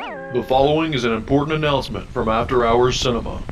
The following is an important announcement from After Hours Cinema.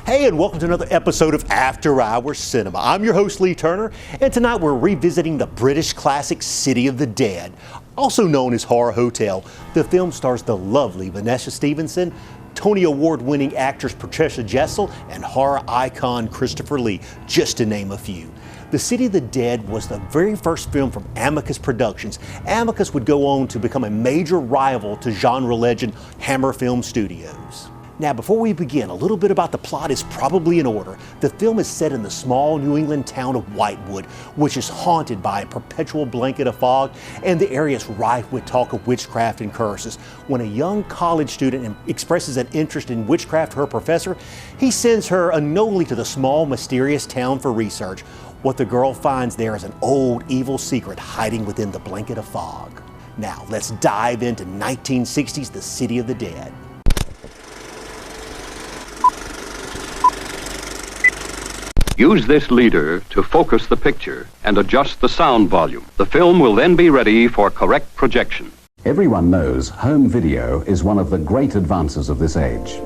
Hey, and welcome to another episode of After Hours Cinema. I'm your host, Lee Turner, and tonight we're revisiting the British classic City of the Dead, also known as Horror Hotel. The film stars the lovely Vanessa Stevenson, Tony Award-winning actors Patricia Jessel, and horror icon Christopher Lee, just to name a few. The City of the Dead was the very first film from Amicus Productions. Amicus would go on to become a major rival to genre legend Hammer Film Studios. Now, before we begin, a little bit about the plot is probably in order. The film is set in the small New England town of Whitewood, which is haunted by a perpetual blanket of fog, and the area is rife with talk of witchcraft and curses. When a young college student expresses an interest in witchcraft to her professor, he sends her unknowingly to the small, mysterious town for research. What the girl finds there is an old, evil secret hiding within the blanket of fog. Now, let's dive into 1960's The City of the Dead. Use this leader to focus the picture and adjust the sound volume. The film will then be ready for correct projection. Everyone knows home video is one of the great advances of this age.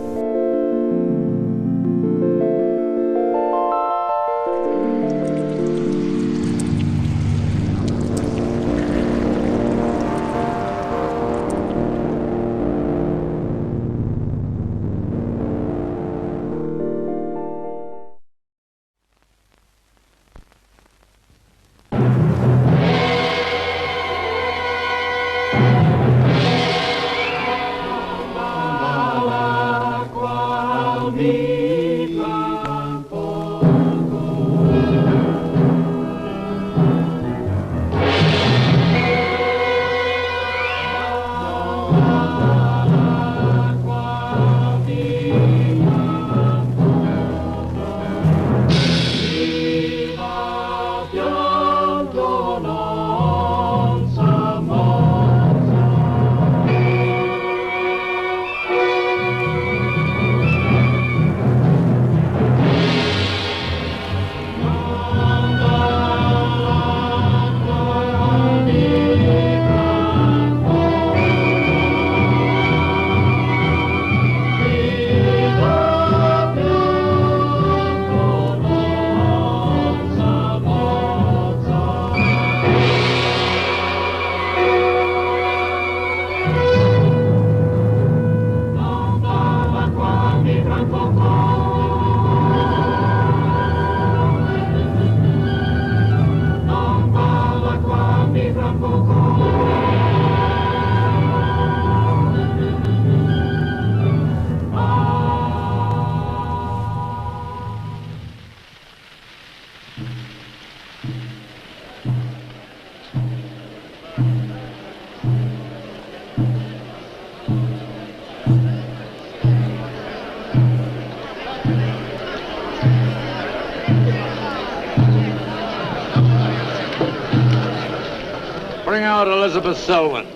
Bring out Elizabeth Selwyn.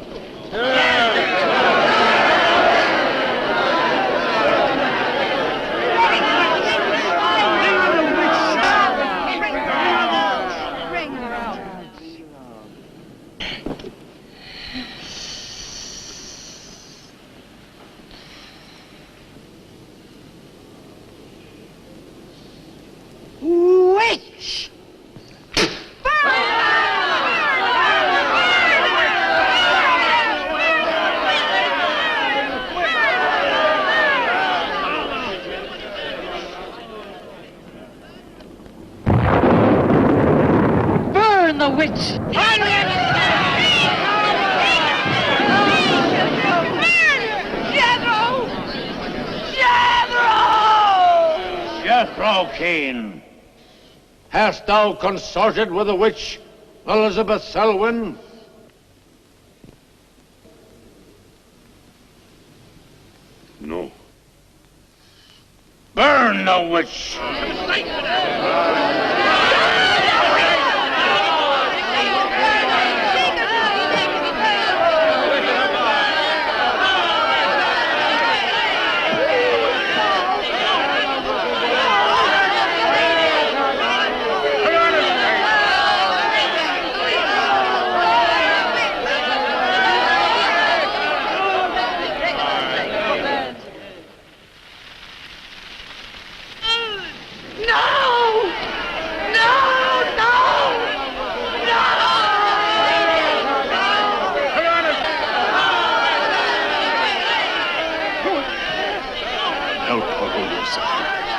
Witch! Jethro Kane, hast thou consorted with the witch Elizabeth Selwyn? No. Burn the witch!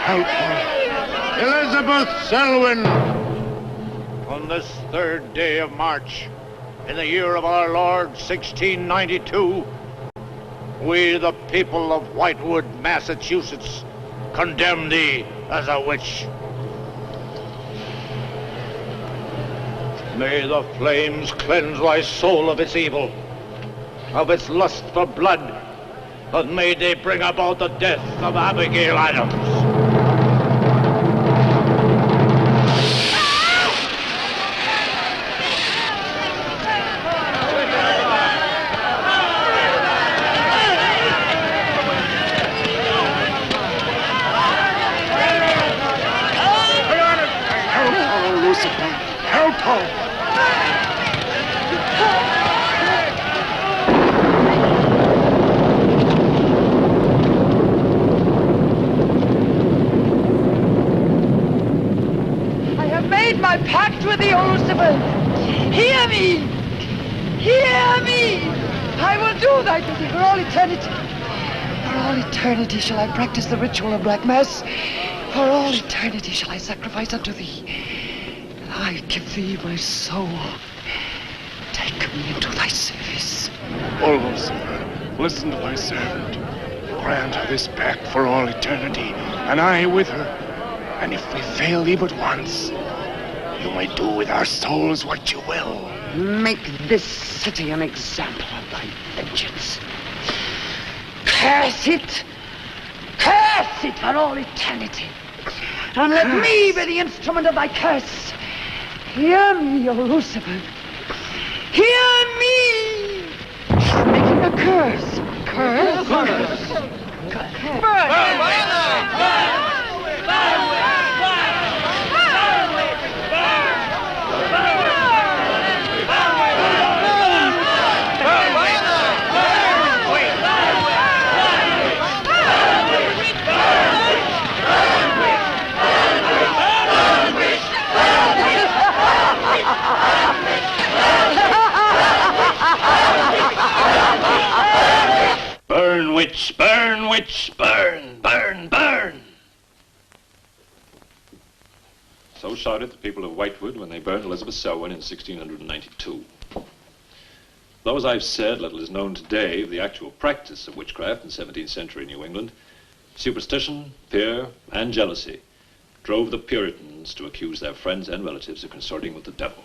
Help her. Elizabeth Selwyn, on this 3rd day of March, in the year of our Lord 1692, we, the people of Whitewood, Massachusetts, condemn thee as a witch. May the flames cleanse thy soul of its evil, of its lust for blood, but may they bring about the death of Abigail Adams. Help her! I have made my pact with the Elizabeth. Hear me! Hear me! I will do thy bidding for all eternity. For all eternity shall I practice the ritual of Black Mass. For all eternity shall I sacrifice unto thee. I give thee my soul. Take me into thy service. O Lucifer, listen to thy servant. Grant her this pact for all eternity, and I with her. And if we fail thee but once, you may do with our souls what you will. Make this city an example of thy vengeance. Curse it! Curse it for all eternity! And let me be the instrument of thy curse. Hear me, O Lucifer. Hear me! Making a curse. Curse? Burn! Burn, witch, burn, witch, burn, burn, burn. So shouted the people of Whitewood when they burned Elizabeth Selwyn in 1692. Though, as I've said, little is known today of the actual practice of witchcraft in 17th century New England, superstition, fear, and jealousy drove the Puritans to accuse their friends and relatives of consorting with the devil.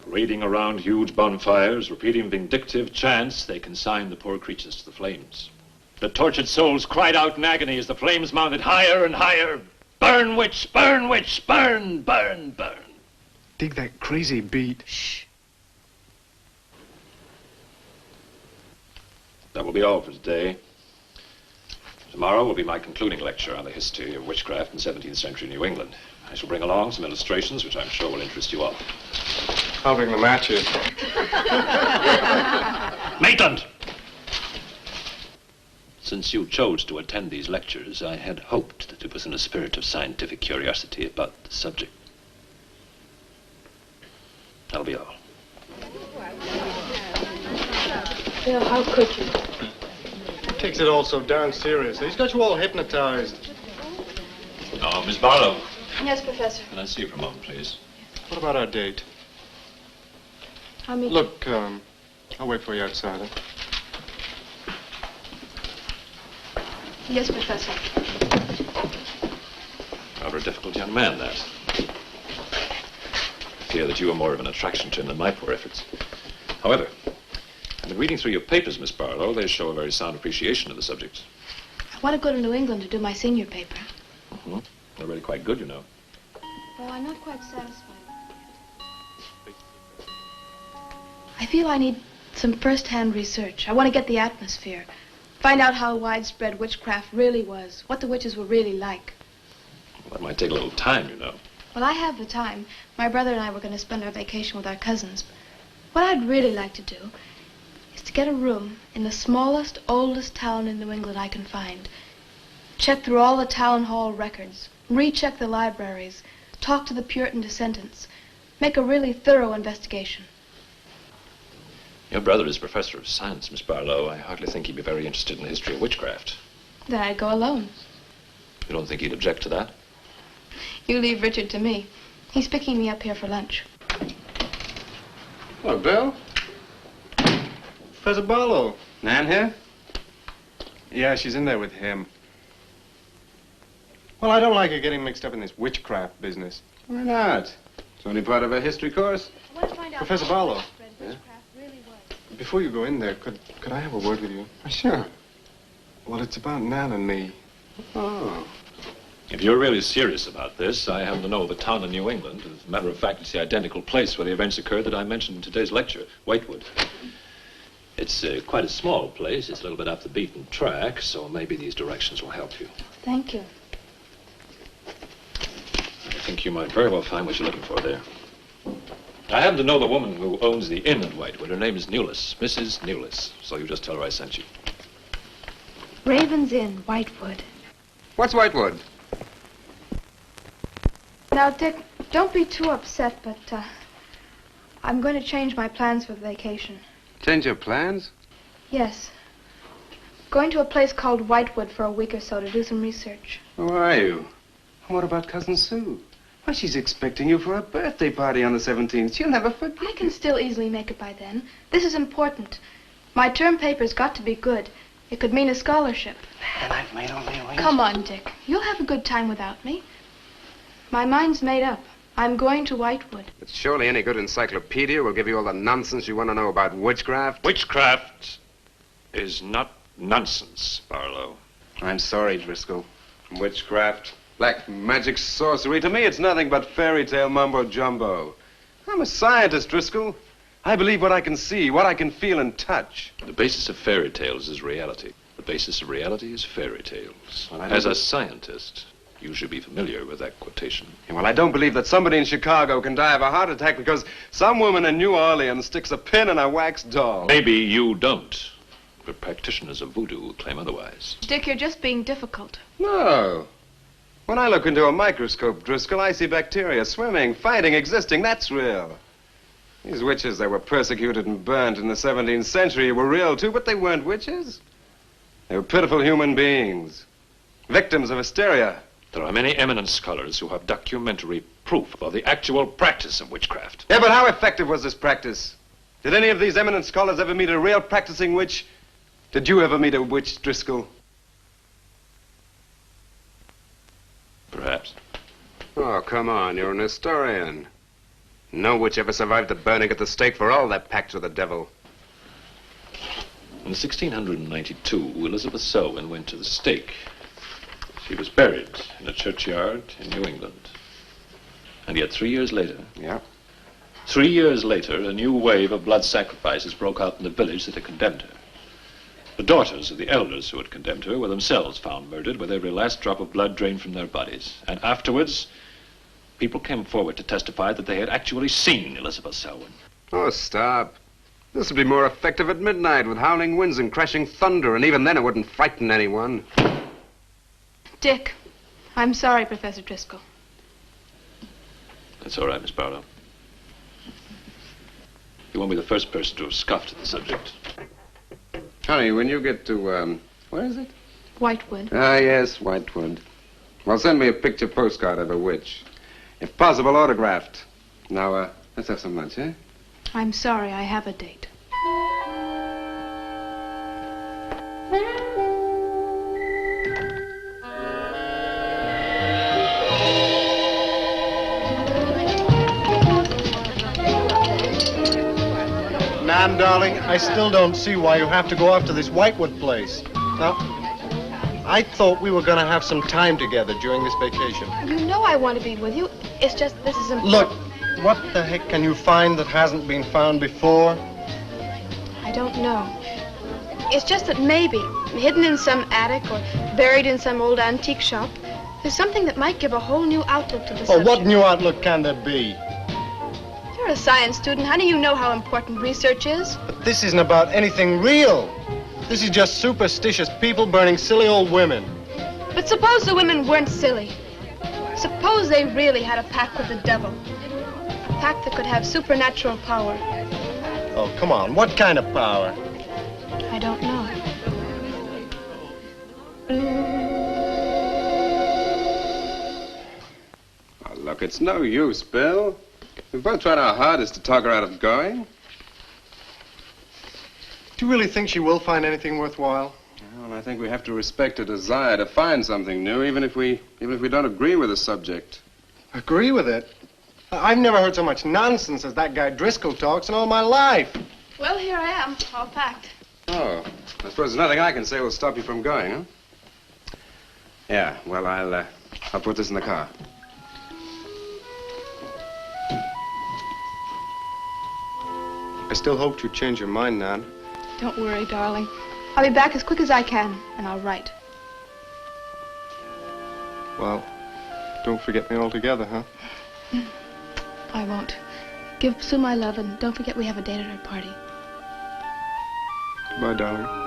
Raiding around huge bonfires, repeating vindictive chants, they consigned the poor creatures to the flames. The tortured souls cried out in agony as the flames mounted higher and higher. Burn, witch, burn, witch, burn, burn, burn. Dig that crazy beat. Shh. That will be all for today. Tomorrow will be my concluding lecture on the history of witchcraft in 17th century New England. I shall bring along some illustrations which I'm sure will interest you all. I'll bring the matches. Maitland! Since you chose to attend these lectures, I had hoped that it was in a spirit of scientific curiosity about the subject. That'll be all. Bill, how could you? He takes it all so darn seriously. He's got you all hypnotized. Oh, Miss Barlow. Yes, Professor. Can I see you for a moment, please? What about our date? I'll meet Look, I'll wait for you outside. Huh? you. Yes, Professor. Rather a difficult young man, that. I fear that you are more of an attraction to him than my poor efforts. However, I've been reading through your papers, Miss Barlow. They show a very sound appreciation of the subject. I want to go to New England to do my senior paper. Mm-hmm. They're really quite good, you know. Well, I'm not quite satisfied. I feel I need some first-hand research. I want to get the atmosphere. Find out how widespread witchcraft really was. What the witches were really like. Well, that might take a little time, you know. Well, I have the time. My brother and I were going to spend our vacation with our cousins. What I'd really like to do is to get a room in the smallest, oldest town in New England I can find. Check through all the town hall records. Recheck the libraries. Talk to the Puritan descendants. Make a really thorough investigation. Your brother is professor of science, Miss Barlow. I hardly think he'd be very interested in the history of witchcraft. Then I'd go alone. You don't think he'd object to that? You leave Richard to me. He's picking me up here for lunch. Hello, Bill. Professor Barlow. Nan here? Yeah, she's in there with him. Well, I don't like her getting mixed up in this witchcraft business. Why not? It's only part of her history course. I want to find out Professor how Barlow. widespread witchcraft really was. Before you go in there, could I have a word with you? Sure. Well, it's about Nan and me. Oh. If you're really serious about this, I happen to know of a town in New England. As a matter of fact, it's the identical place where the events occurred that I mentioned in today's lecture, Whitewood. It's quite a small place. It's a little bit off the beaten track, so maybe these directions will help you. Thank you. I think you might very well find what you're looking for there. I happen to know the woman who owns the inn at Whitewood. Her name is Newless, Mrs. Newless. So you just tell her I sent you. Raven's Inn, Whitewood. What's Whitewood? Now, Dick, don't be too upset, but I'm going to change my plans for the vacation. Change your plans? Yes. Going to a place called Whitewood for a week or so to do some research. Who are you? What about Cousin Sue? Why, she's expecting you for a birthday party on the 17th. She'll never forget. I can still easily make it by then. This is important. My term paper's got to be good. It could mean a scholarship. And I've made all the arrangements. Come on, Dick. You'll have a good time without me. My mind's made up. I'm going to Whitewood. But surely any good encyclopedia will give you all the nonsense you want to know about witchcraft. Witchcraft is not nonsense, Barlow. I'm sorry, Driscoll. Witchcraft, black magic, sorcery. To me, it's nothing but fairy tale mumbo-jumbo. I'm a scientist, Driscoll. I believe what I can see, what I can feel and touch. The basis of fairy tales is reality. The basis of reality is fairy tales. Well, As a scientist, you should be familiar with that quotation. Yeah, well, I don't believe that somebody in Chicago can die of a heart attack because some woman in New Orleans sticks a pin in a wax doll. Maybe you don't, but practitioners of voodoo claim otherwise. Dick, you're just being difficult. No. When I look into a microscope, Driscoll, I see bacteria swimming, fighting, existing. That's real. These witches that were persecuted and burnt in the 17th century were real, too, but they weren't witches. They were pitiful human beings, victims of hysteria. There are many eminent scholars who have documentary proof of the actual practice of witchcraft. Yeah, but how effective was this practice? Did any of these eminent scholars ever meet a real practicing witch? Did you ever meet a witch, Driscoll? Perhaps. Oh, come on, you're an historian. No witch ever survived the burning at the stake for all that pact with the devil. In 1692, Elizabeth Selwyn went to the stake. She was buried in a churchyard in New England. And yet 3 years later... Yeah? 3 years later, a new wave of blood sacrifices broke out in the village that had condemned her. The daughters of the elders who had condemned her were themselves found murdered with every last drop of blood drained from their bodies. And afterwards, people came forward to testify that they had actually seen Elizabeth Selwyn. Oh, stop. This would be more effective at midnight with howling winds and crashing thunder, and even then it wouldn't frighten anyone. Dick, I'm sorry, Professor Driscoll. That's all right, Miss Barlow. You won't be the first person to have scoffed at the subject. Honey, when you get to, where is it? Whitewood. Ah, yes, Whitewood. Well, send me a picture postcard of a witch. If possible, autographed. Now, let's have some lunch, eh? I'm sorry, I have a date. Nan, darling, I still don't see why you have to go off to this Whitewood place. Now, I thought we were going to have some time together during this vacation. You know I want to be with you. It's just this is important. Look, what the heck can you find that hasn't been found before? I don't know. It's just that maybe, hidden in some attic or buried in some old antique shop, there's something that might give a whole new outlook to the subject. What new outlook can there be? You're a science student, honey. You know how important research is. But this isn't about anything real. This is just superstitious people burning silly old women. But suppose the women weren't silly. Suppose they really had a pact with the devil. A pact that could have supernatural power. Oh, come on. What kind of power? I don't know. Oh, look, it's no use, Bill. We've both tried our hardest to talk her out of going. Do you really think she will find anything worthwhile? Well, I think we have to respect her desire to find something new, even if we don't agree with the subject. Agree with it? I've never heard so much nonsense as that guy Driscoll talks in all my life. Well, here I am, all packed. Oh, I suppose there's nothing I can say will stop you from going, huh? Yeah, well, I'll put this in the car. I still hoped you'd change your mind, Nan. Don't worry, darling. I'll be back as quick as I can, and I'll write. Well, don't forget me altogether, huh? I won't. Give Sue my love, and don't forget we have a date at her party. Goodbye, darling.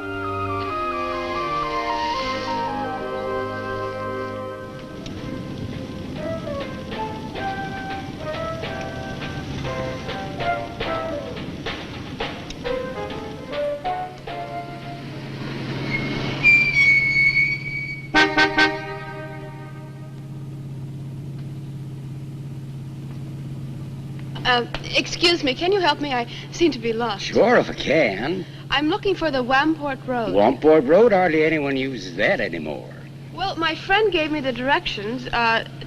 Excuse me, can you help me? I seem to be lost. Sure, if I can. I'm looking for the Wamport Road. Wamport Road? Hardly anyone uses that anymore. Well, my friend gave me the directions.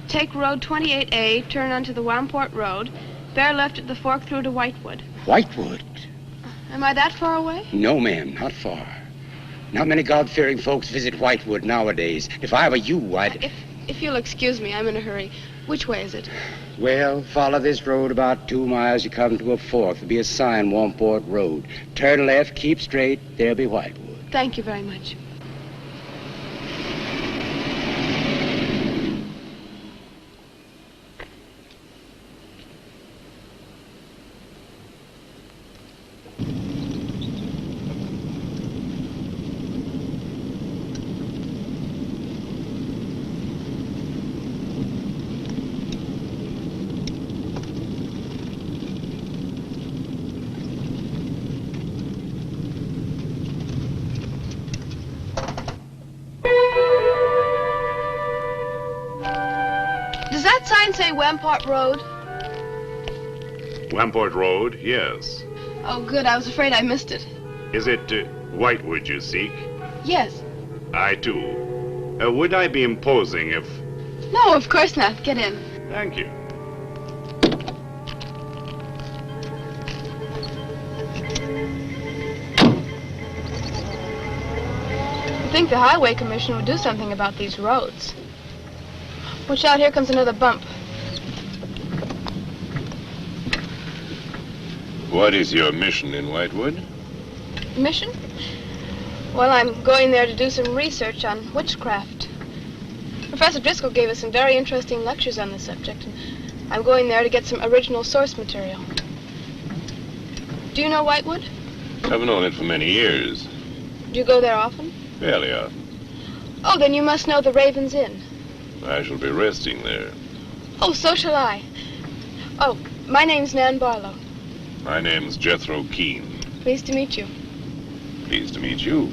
Take Road 28A, turn onto the Wamport Road, bear left at the fork through to Whitewood. Whitewood? Am I that far away? No, ma'am, not far. Not many God-fearing folks visit Whitewood nowadays. If I were you, I'd... If you'll excuse me, I'm in a hurry. Which way is it? Well, follow this road about 2 miles. You come to a fork. There'll be a sign, Wamport Road. Turn left, keep straight. There'll be Whitewood. Thank you very much. Does that sign say Wamport Road? Wamport Road, yes. Oh, good. I was afraid I missed it. Is it Whitewood you seek? Yes. I, too. Would I be imposing if... No, of course not. Get in. Thank you. I think the Highway Commission would do something about these roads. Watch out, here comes another bump. What is your mission in Whitewood? Mission? Well, I'm going there to do some research on witchcraft. Professor Driscoll gave us some very interesting lectures on the subject, and I'm going there to get some original source material. Do you know Whitewood? I've known it for many years. Do you go there often? Fairly often. Oh, then you must know the Raven's Inn. I shall be resting there. Oh, so shall I. Oh, my name's Nan Barlow. My name's Jethro Keene. Pleased to meet you. Pleased to meet you.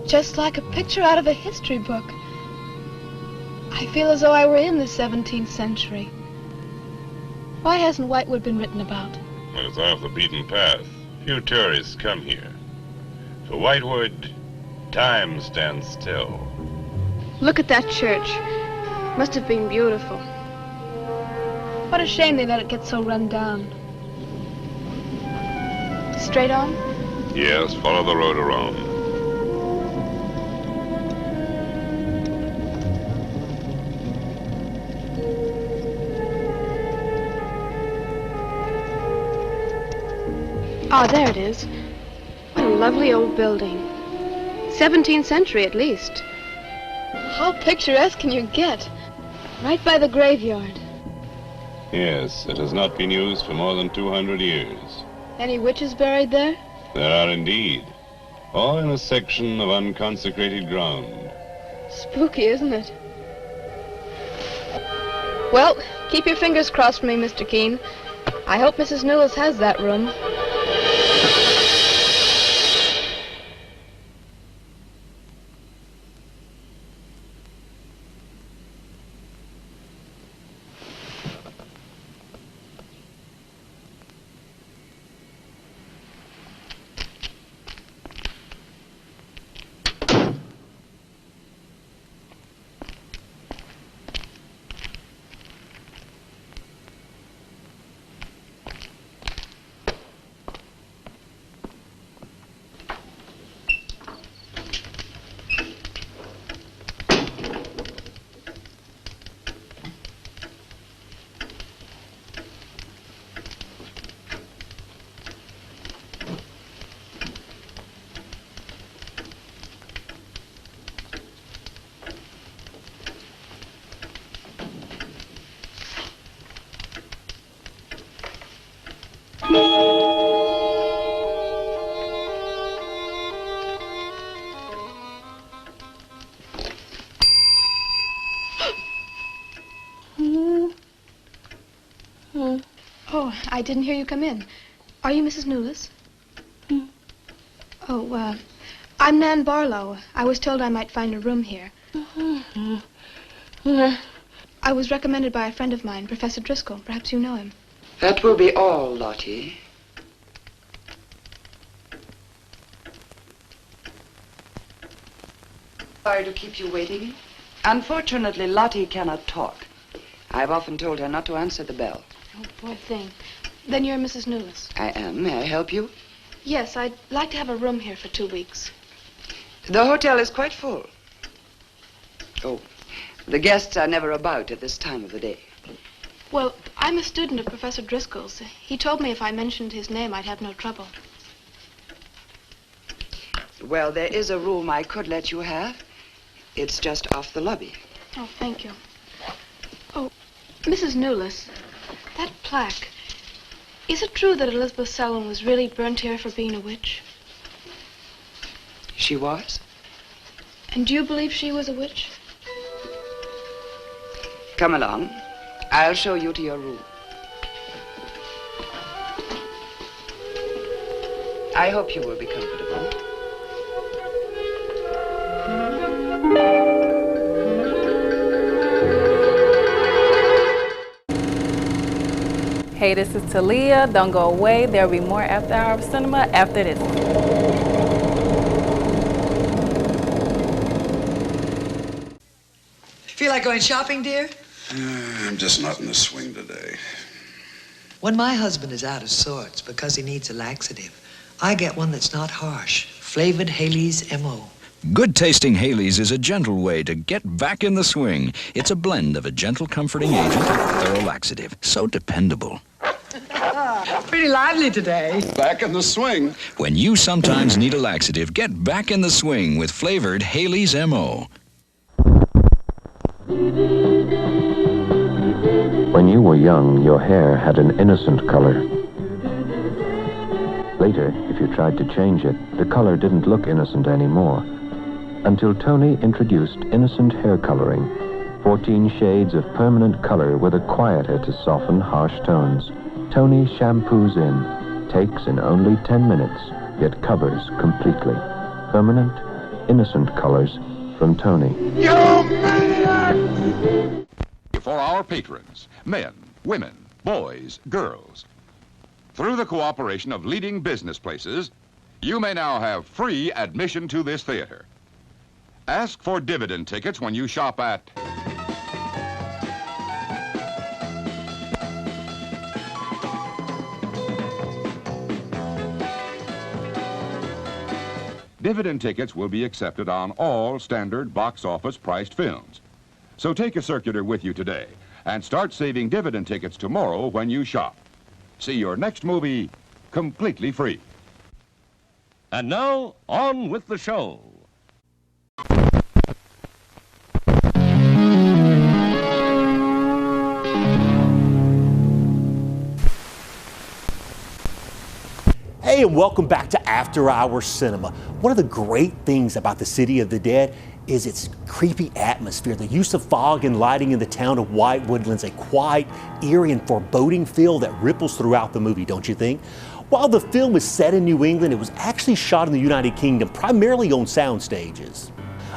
Just like a picture out of a history book. I feel as though I were in the 17th century. Why hasn't Whitewood been written about? It's off the beaten path. Few tourists come here. For Whitewood, time stands still. Look at that church. Must have been beautiful. What a shame they let it get so run down. Straight on? Yes, follow the road around. Ah, there it is. What a lovely old building. 17th century at least. How picturesque can you get? Right by the graveyard. Yes, it has not been used for more than 200 years. Any witches buried there? There are indeed. All in a section of unconsecrated ground. Spooky, isn't it? Well, keep your fingers crossed for me, Mr. Keene. I hope Mrs. Newell has that room. Oh, I didn't hear you come in. Are you Mrs. Newless? Oh, I'm Nan Barlow. I was told I might find a room here. I was recommended by a friend of mine, Professor Driscoll. Perhaps you know him. That will be all, Lottie. Sorry to keep you waiting. Unfortunately, Lottie cannot talk. I've often told her not to answer the bell. Oh, poor thing. Then you're Mrs. Newless. I am. May I help you? Yes, I'd like to have a room here for 2 weeks. The hotel is quite full. Oh, the guests are never about at this time of the day. Well, I'm a student of Professor Driscoll's. He told me if I mentioned his name, I'd have no trouble. Well, there is a room I could let you have. It's just off the lobby. Oh, thank you. Oh, Mrs. Newless, that plaque. Is it true that Elizabeth Selwyn was really burnt here for being a witch? She was? And do you believe she was a witch? Come along. I'll show you to your room. I hope you will be comfortable. Hey, this is Talia. Don't go away. There'll be more After Hour Cinema after this. Feel like going shopping, dear? I'm just not in the swing today. When my husband is out of sorts because he needs a laxative, I get one that's not harsh. Flavored Haley's M.O. Good-tasting Haley's is a gentle way to get back in the swing. It's a blend of a gentle comforting agent and a thorough laxative. So dependable. Pretty lively today. Back in the swing. When you sometimes need a laxative, get back in the swing with flavored Haley's M.O. When you were young, your hair had an innocent color. Later, if you tried to change it, the color didn't look innocent anymore. Until Tony introduced innocent hair coloring, 14 shades of permanent color with a quieter to soften harsh tones. Tony shampoos in, takes in only 10 minutes, yet covers completely. Permanent, innocent colors from Tony. You maniac! For our patrons, men, women, boys, girls. Through the cooperation of leading business places, You may now have free admission to this theater. Ask for dividend tickets when you shop at... Dividend tickets will be accepted on all standard box office priced films. So take a circular with you today and start saving dividend tickets tomorrow when you shop. See your next movie completely free. And now, on with the show. Hey, and welcome back to After Hours Cinema. One of the great things about the City of the Dead is its creepy atmosphere. The use of fog and lighting in the town of Whitewood lends a quiet, eerie, and foreboding feel that ripples throughout the movie, don't you think? While the film is set in New England, it was actually shot in the United Kingdom, primarily on sound stages.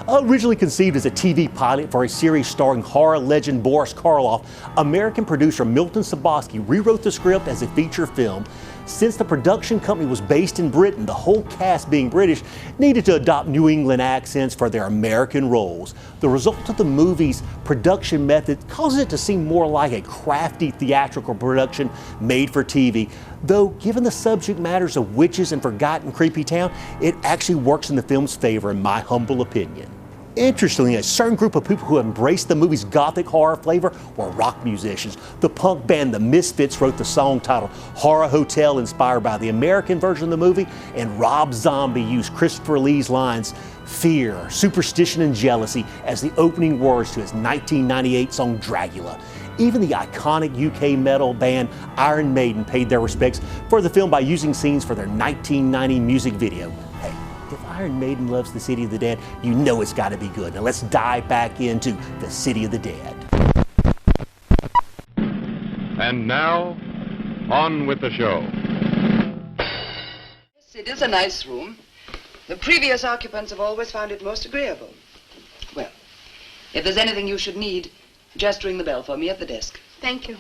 Originally conceived as a TV pilot for a series starring horror legend Boris Karloff, American producer Milton Subotsky rewrote the script as a feature film. Since the production company was based in Britain, the whole cast, being British, needed to adopt New England accents for their American roles. The result of the movie's production method causes it to seem more like a crafty theatrical production made for TV. Though, given the subject matters of witches and forgotten creepy town, it actually works in the film's favor, in my humble opinion. Interestingly, a certain group of people who embraced the movie's gothic horror flavor were rock musicians. The punk band The Misfits wrote the song titled Horror Hotel, inspired by the American version of the movie, and Rob Zombie used Christopher Lee's lines, "Fear, superstition, and jealousy" as the opening words to his 1998 song Dracula. Even the iconic UK metal band Iron Maiden paid their respects for the film by using scenes for their 1990 music video. Hey, if Iron Maiden loves the City of the Dead, you know it's got to be good. Now let's dive back into the City of the Dead. And now, on with the show. Yes, it is a nice room. The previous occupants have always found it most agreeable. Well, if there's anything you should need, just ring the bell for me at the desk. Thank you.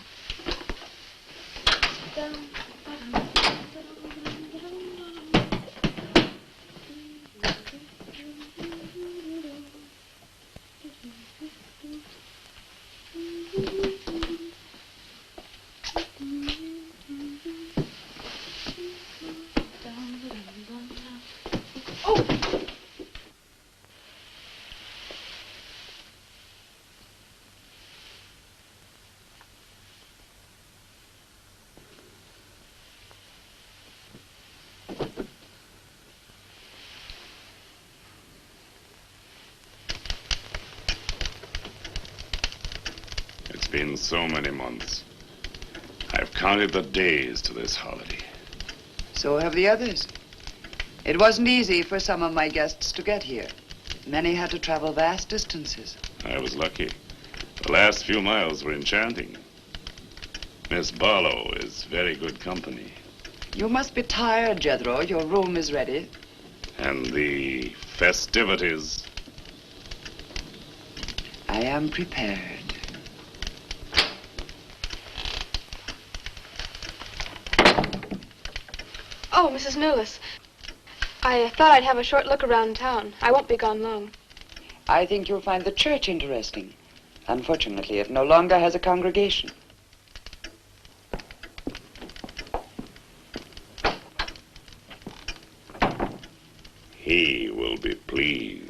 It's been so many months. I've counted the days to this holiday. So have the others. It wasn't easy for some of my guests to get here. Many had to travel vast distances. I was lucky. The last few miles were enchanting. Miss Barlow is very good company. You must be tired, Jethro. Your room is ready. And the festivities. I am prepared. Oh, Mrs. Millis. I thought I'd have a short look around town. I won't be gone long. I think you'll find the church interesting. Unfortunately, it no longer has a congregation. He will be pleased.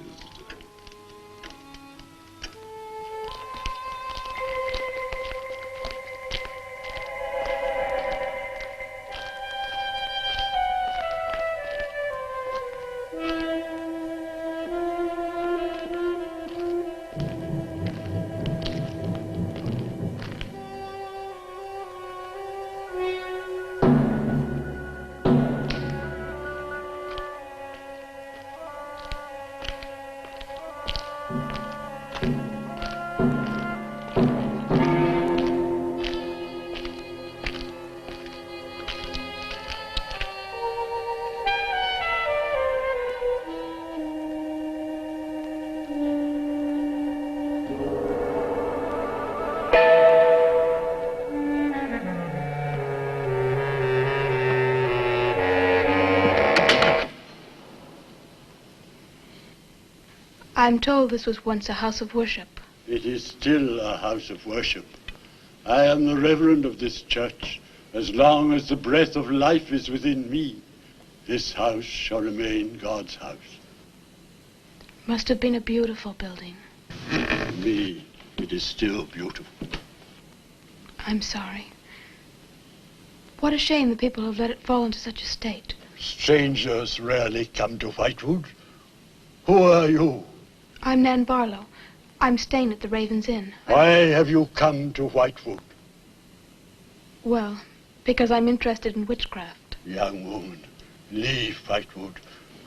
I'm told this was once a house of worship. It is still a house of worship. I am the reverend of this church. As long as the breath of life is within me, this house shall remain God's house. Must have been a beautiful building. To me, it is still beautiful. I'm sorry. What a shame the people have let it fall into such a state. Strangers rarely come to Whitewood. Who are you? I'm Nan Barlow. I'm staying at the Raven's Inn. Why have you come to Whitewood? Well, because I'm interested in witchcraft. Young woman, leave Whitewood.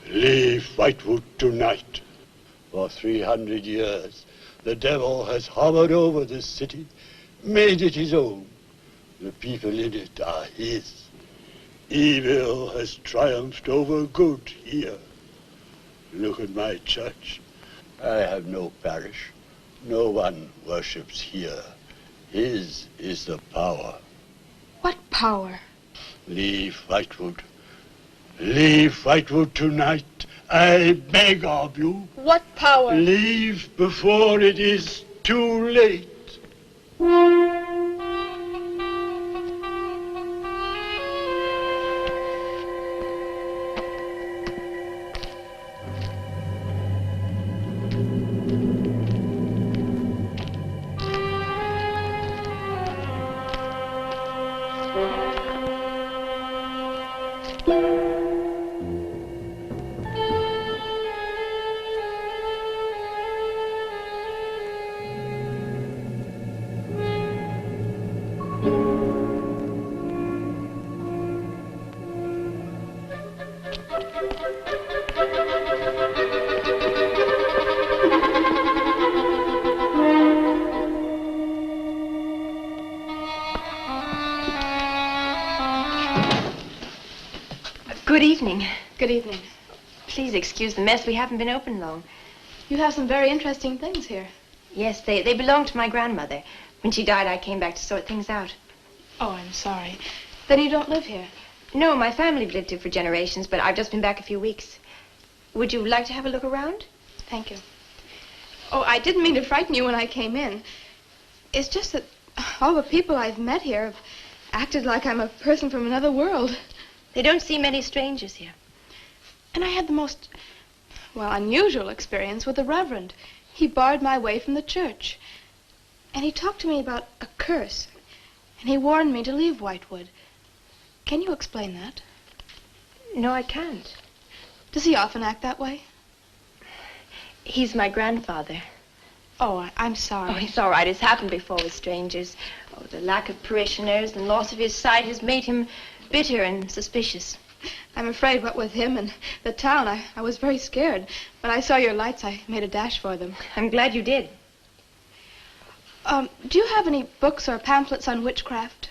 Leave Whitewood tonight. For 300 years, the devil has hovered over this city, made it his own. The people in it are his. Evil has triumphed over good here. Look at my church. I have no parish. No one worships here. His is the power. What power? Leave Whitewood. Leave Whitewood tonight. I beg of you. What power? Leave before it is too late. Good evening. Good evening. Please excuse the mess. We haven't been open long. You have some very interesting things here. Yes, they belonged to my grandmother. When she died, I came back to sort things out. Oh, I'm sorry. Then you don't live here? No, my family lived here for generations, but I've just been back a few weeks. Would you like to have a look around? Thank you. Oh, I didn't mean to frighten you when I came in. It's just that all the people I've met here have acted like I'm a person from another world. They don't see many strangers here. And I had the most, well, unusual experience with the Reverend. He barred my way from the church. And he talked to me about a curse. And he warned me to leave Whitewood. Can you explain that? No, I can't. Does he often act that way? He's my grandfather. Oh, I'm sorry. Oh, it's all right. It's happened before with strangers. Oh, the lack of parishioners and loss of his sight has made him bitter and suspicious. I'm afraid what with him and the town, I was very scared. When I saw your lights, I made a dash for them. I'm glad you did. Do you have any books or pamphlets on witchcraft?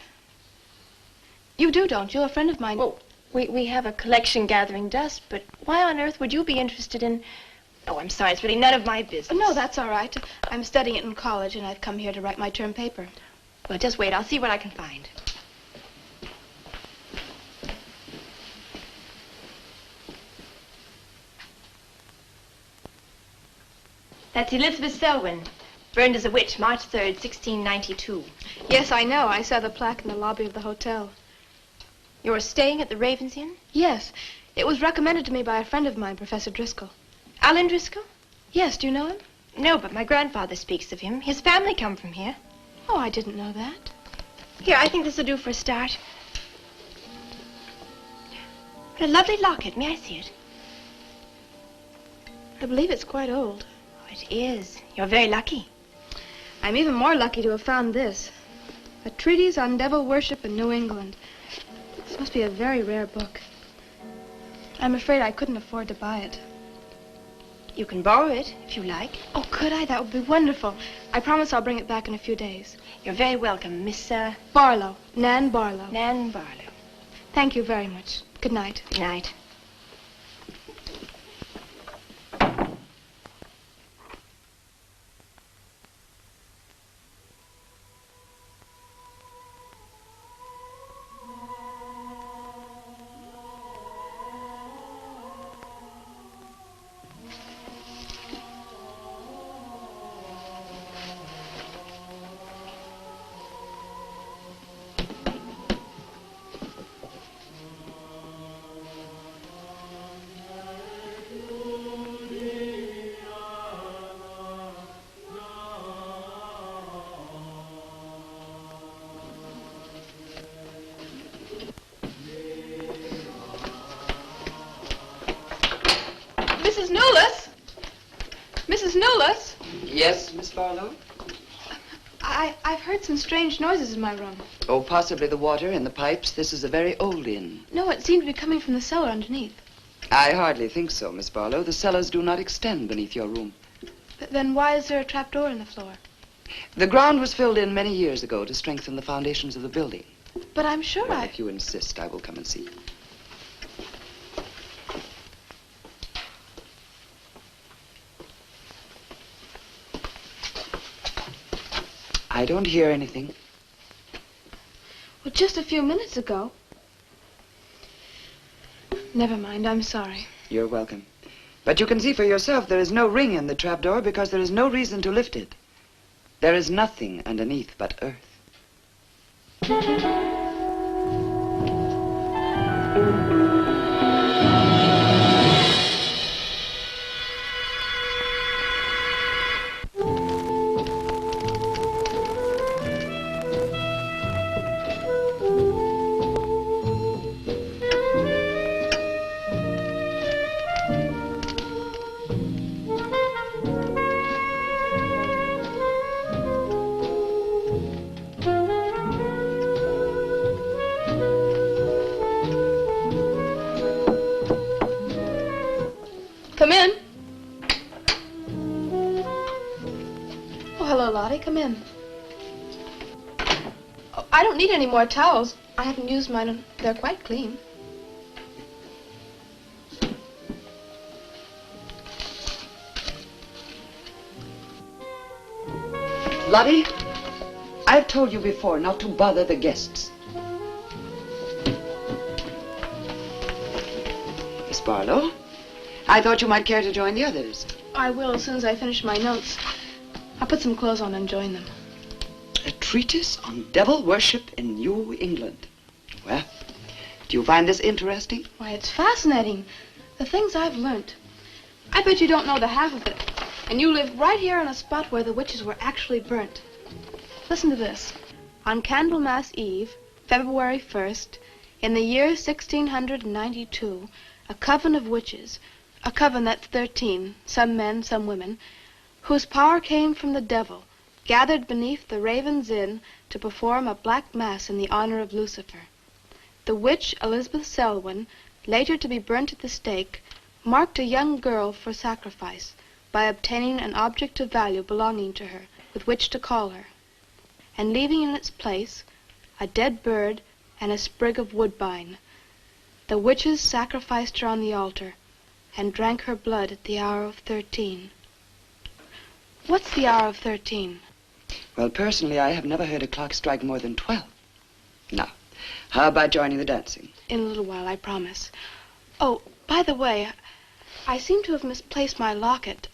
You do, don't you? A friend of mine... Well, we have a collection gathering dust, but why on earth would you be interested in... Oh, I'm sorry. It's really none of my business. No, that's all right. I'm studying it in college, and I've come here to write my term paper. Well, just wait. I'll see what I can find. That's Elizabeth Selwyn, burned as a witch, March 3rd, 1692. Yes, I know. I saw the plaque in the lobby of the hotel. You're staying at the Raven's Inn? Yes. It was recommended to me by a friend of mine, Professor Driscoll. Alan Driscoll? Yes, do you know him? No, but my grandfather speaks of him. His family come from here. Oh, I didn't know that. Here, I think this will do for a start. What a lovely locket. May I see it? I believe it's quite old. Oh, it is. You're very lucky. I'm even more lucky to have found this. A treatise on devil worship in New England. This must be a very rare book. I'm afraid I couldn't afford to buy it. You can borrow it, if you like. Oh, could I? That would be wonderful. I promise I'll bring it back in a few days. You're very welcome, Miss, Barlow. Nan Barlow. Nan Barlow. Thank you very much. Good night. Good night. Phyllis? Yes, Miss Barlow? I've heard some strange noises in my room. Oh, possibly the water in the pipes. This is a very old inn. No, it seemed to be coming from the cellar underneath. I hardly think so, Miss Barlow. The cellars do not extend beneath your room. Then why is there a trapdoor in the floor? The ground was filled in many years ago to strengthen the foundations of the building. But I'm sure Well, if you insist, I will come and see. I don't hear anything. Well, just a few minutes ago. Never mind, I'm sorry. You're welcome. But you can see for yourself there is no ring in the trapdoor because there is no reason to lift it. There is nothing underneath but earth. Come in. Oh, hello, Lottie. Come in. Oh, I don't need any more towels. I haven't used mine. They're quite clean. Lottie, I've told you before not to bother the guests. Miss Barlow, I thought you might care to join the others. I will as soon as I finish my notes. I'll put some clothes on and join them. A treatise on devil worship in New England. Well, do you find this interesting? Why, it's fascinating. The things I've learned. I bet you don't know the half of it. And you live right here on a spot where the witches were actually burnt. Listen to this. On Candlemas Eve, February 1st, in the year 1692, a coven of witches, a coven that's 13, some men, some women, whose power came from the devil, gathered beneath the Raven's Inn to perform a black mass in the honor of Lucifer. The witch Elizabeth Selwyn, later to be burnt at the stake, marked a young girl for sacrifice by obtaining an object of value belonging to her with which to call her, and leaving in its place a dead bird and a sprig of woodbine. The witches sacrificed her on the altar and drank her blood at the hour of 13. What's the hour of 13? Well, personally, I have never heard a clock strike more than 12. Now, how about joining the dancing? In a little while, I promise. Oh, by the way, I seem to have misplaced my locket.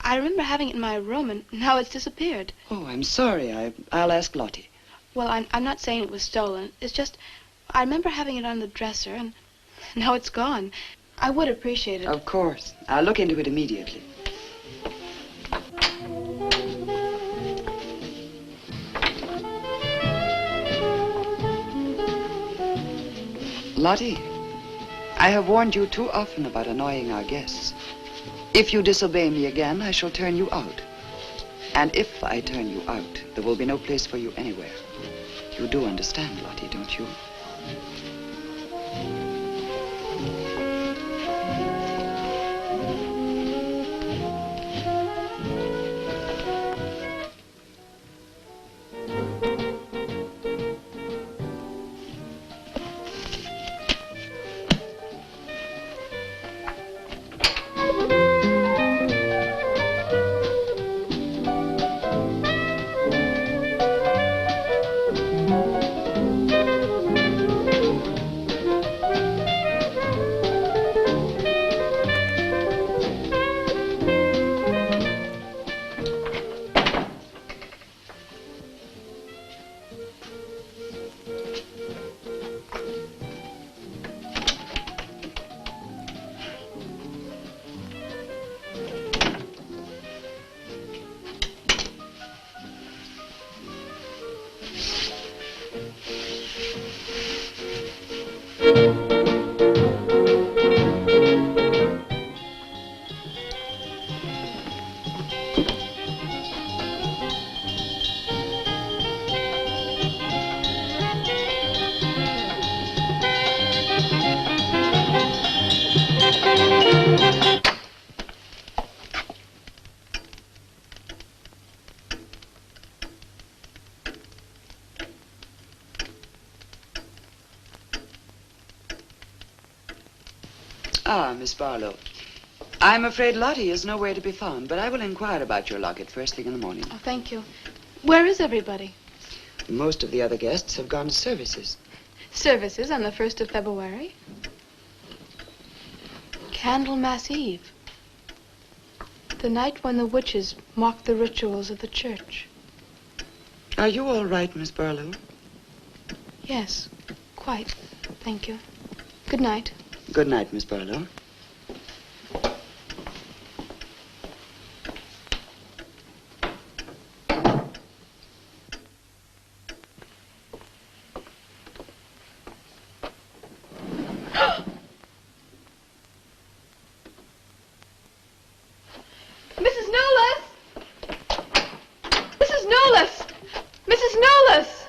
I remember having it in my room, and now it's disappeared. Oh, I'm sorry. I'll ask Lottie. Well, I'm not saying it was stolen. It's just, I remember having it on the dresser, and now it's gone. I would appreciate it. Of course. I'll look into it immediately. Lottie, I have warned you too often about annoying our guests. If you disobey me again, I shall turn you out. And if I turn you out, there will be no place for you anywhere. You do understand, Lottie, don't you? Ah, Miss Barlow. I'm afraid Lottie is nowhere to be found, but I will inquire about your locket first thing in the morning. Oh, thank you. Where is everybody? Most of the other guests have gone to services. Services on the 1st of February. Candlemas Eve. The night when the witches mocked the rituals of the church. Are you all right, Miss Barlow? Yes, quite. Thank you. Good night. Good night, Miss Barlow. Mrs. Knowles! Mrs. Knowles! Mrs. Knowles!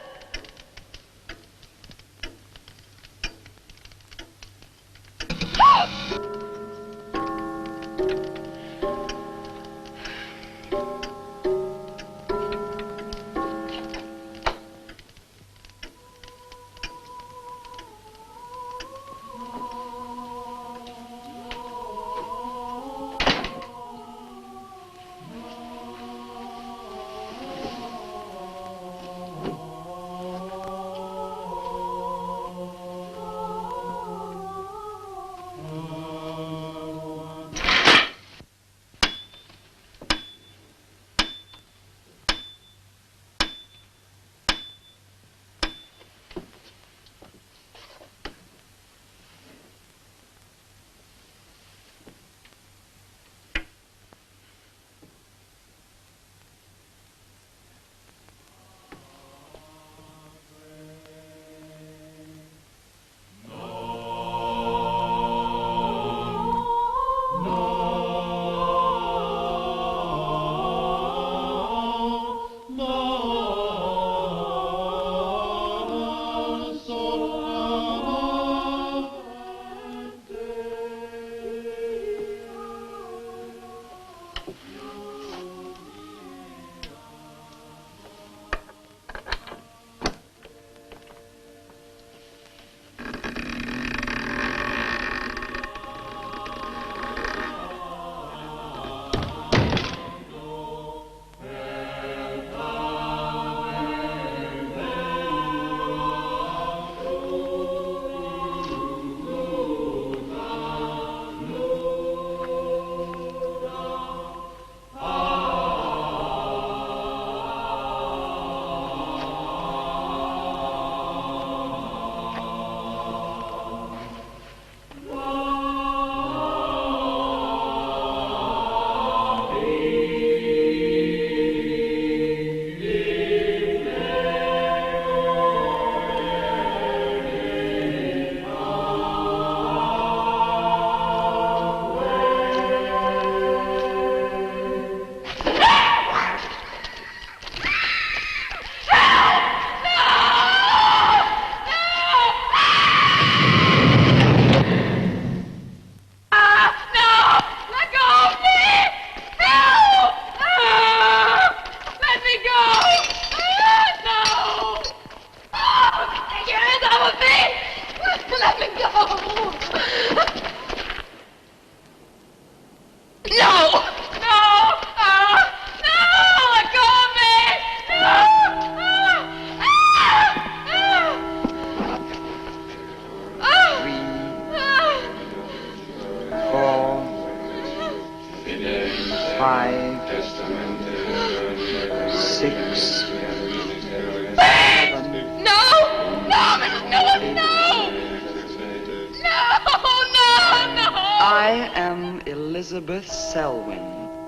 I am Elizabeth Selwyn.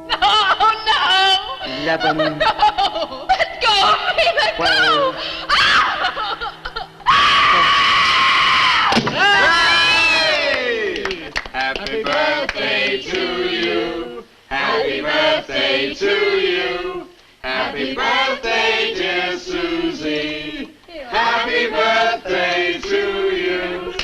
No, no! 11. No! Let go of me! Let 12. go! Hey! Happy birthday to you. Happy birthday to you. Happy birthday, dear Susie. Happy birthday to you.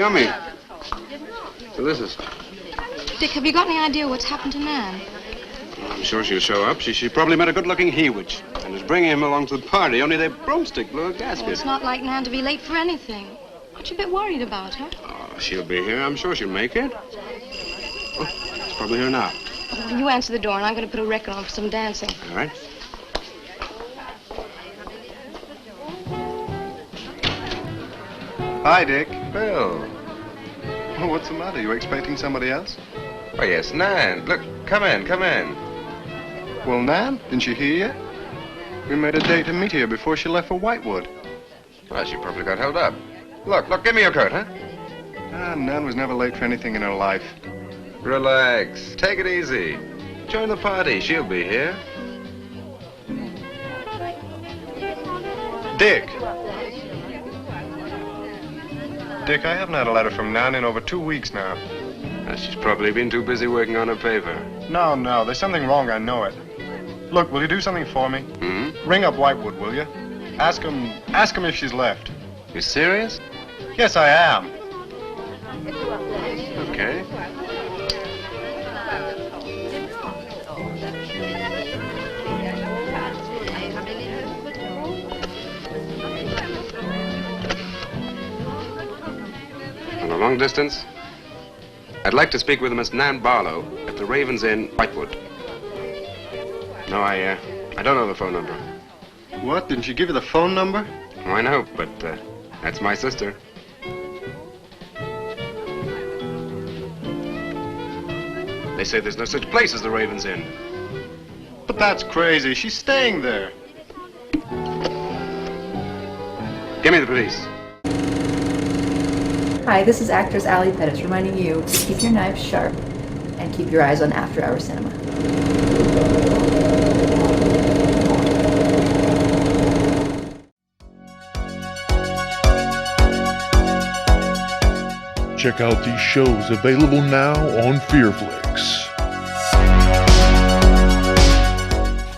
Yummy. Delicious. Dick, have you got any idea what's happened to Nan? I'm sure she'll show up. She probably met a good-looking he-witch and is bringing him along to the party, only their broomstick blew a gasket. Well, it's not like Nan to be late for anything. Aren't you a bit worried about her? Oh, she'll be here. I'm sure she'll make it. Oh, it's probably here now. Well, you answer the door, and I'm going to put a record on for some dancing. All right. Hi, Dick. Bill. Oh, what's the matter? You expecting somebody else? Oh, yes, Nan. Look, come in, come in. Well, Nan, didn't she hear you? We made a date to meet here before she left for Whitewood. Well, she probably got held up. Look, give me your coat, huh? Nan was never late for anything in her life. Relax. Take it easy. Join the party. She'll be here. Dick. Dick, I haven't had a letter from Nan in over 2 weeks now. She's probably been too busy working on her paper. No, there's something wrong, I know it. Look, will you do something for me? Mm-hmm. Ring up Whitewood, will you? Ask him if she's left. You serious? Yes, I am. Okay. On a long distance, I'd like to speak with Miss Nan Barlow at the Ravens Inn, Whitewood. No, I don't know the phone number. What? Didn't she give you the phone number? Oh, I know, but that's my sister. They say there's no such place as the Ravens Inn. But that's crazy. She's staying there. Give me the police. Hi, this is actress Allie Pettis reminding you to keep your knives sharp and keep your eyes on after-hour cinema. Check out these shows available now on FearFlix.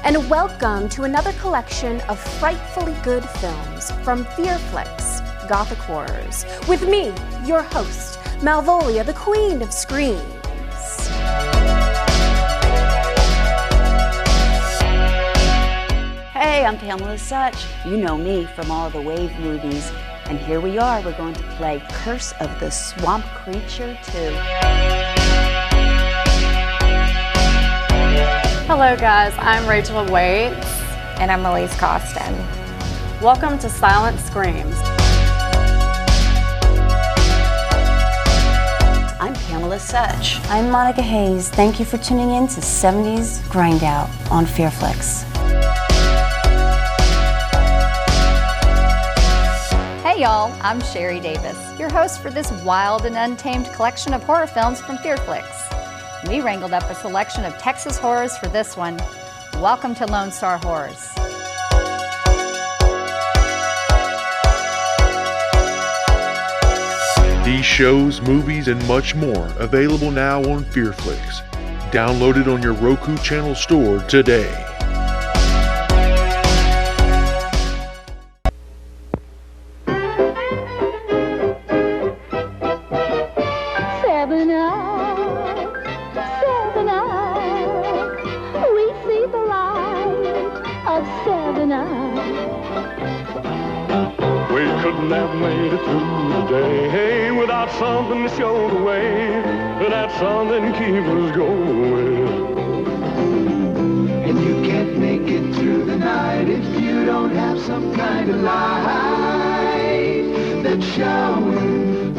And welcome to another collection of frightfully good films from FearFlix, Gothic Horrors, with me, your host, Malvolia, the Queen of Screams. Hey, I'm Pamela Such. You know me from all the Wave movies. And here we are, we're going to play Curse of the Swamp Creature 2. Hello guys, I'm Rachel Waits. And I'm Elise Costin. Welcome to Silent Screams. I'm Pamela Such. I'm Monica Hayes. Thank you for tuning in to 70s Grindout on FearFlix. Hey y'all, I'm Sherry Davis, your host for this wild and untamed collection of horror films from FearFlix. We wrangled up a selection of Texas horrors for this one. Welcome to Lone Star Horrors. These shows, movies, and much more available now on FearFlix. Download it on your Roku channel store today. Have made it through the day without something to show the way, and that something keeps us going. And you can't make it through the night if you don't have some kind of light that's showing.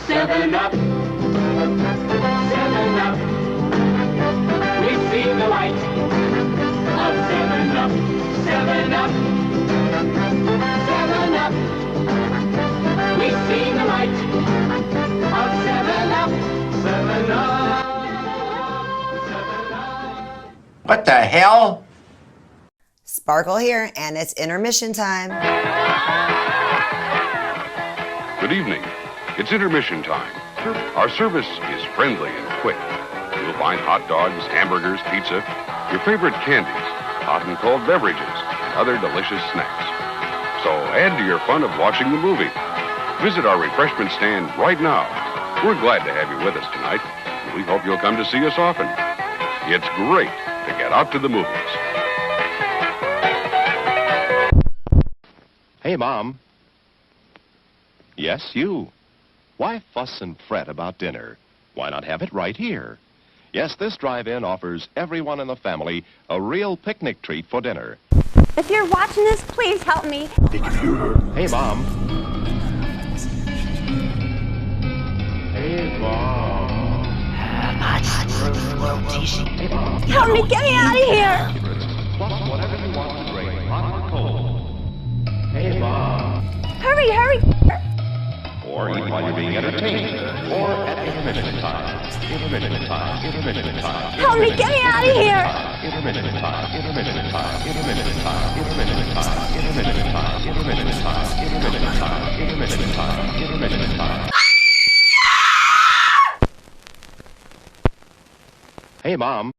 7 Up, 7 Up, we've seen the light. 7 Up, 7 Up, 7 Up. We've seen the light of 7 Up, 7 Up, 7 Up. What the hell? Sparkle here, and it's intermission time. Good evening. It's intermission time. Our service is friendly and quick. You'll find hot dogs, hamburgers, pizza, your favorite candies, hot and cold beverages, and other delicious snacks. So add to your fun of watching the movie. Visit our refreshment stand right now We're glad to have you with us tonight. We hope you'll come to see us often. It's great to get out to the movies. Hey, Mom. Yes, you. Why fuss and fret about dinner? Why not have it right here? Yes, this drive-in offers everyone in the family a real picnic treat for dinner. If you're watching this, please help me. Hey, Mom. Hey, Mom. Help me, get me out of here. Whatever you want to drink, hot or cold. Hey, Mom. Hurry, hurry. Or even while you're being entertained. Or at intermission time. Intermission time. Intermission time. Help me, get me out of here. Intermission time. Intermission time. Intermission time. Intermission time. Intermission time. Intermission time. Intermission time. Intermission time. Intermission time. Hey, Mom.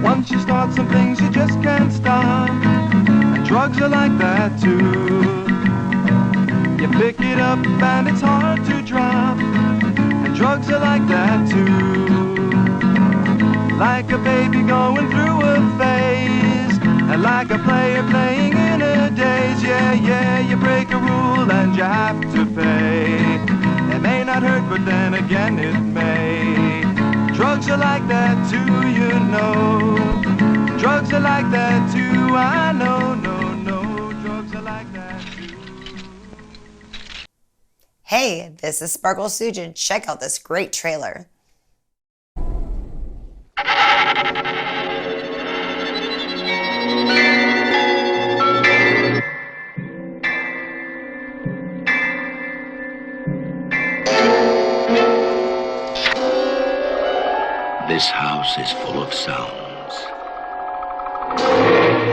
Once you start some things you just can't stop, and drugs are like that too. You pick it up and it's hard to drop, and drugs are like that too. Like a baby going through a phase, and like a player playing in a daze. Yeah, yeah, you break a rule and you have to pay. It may not hurt, but then again it may. Drugs are like that too, you know. Drugs are like that too, I know, no, drugs are like that too. Hey, this is Sparkle Sujin. Check out this great trailer. This house is full of sounds.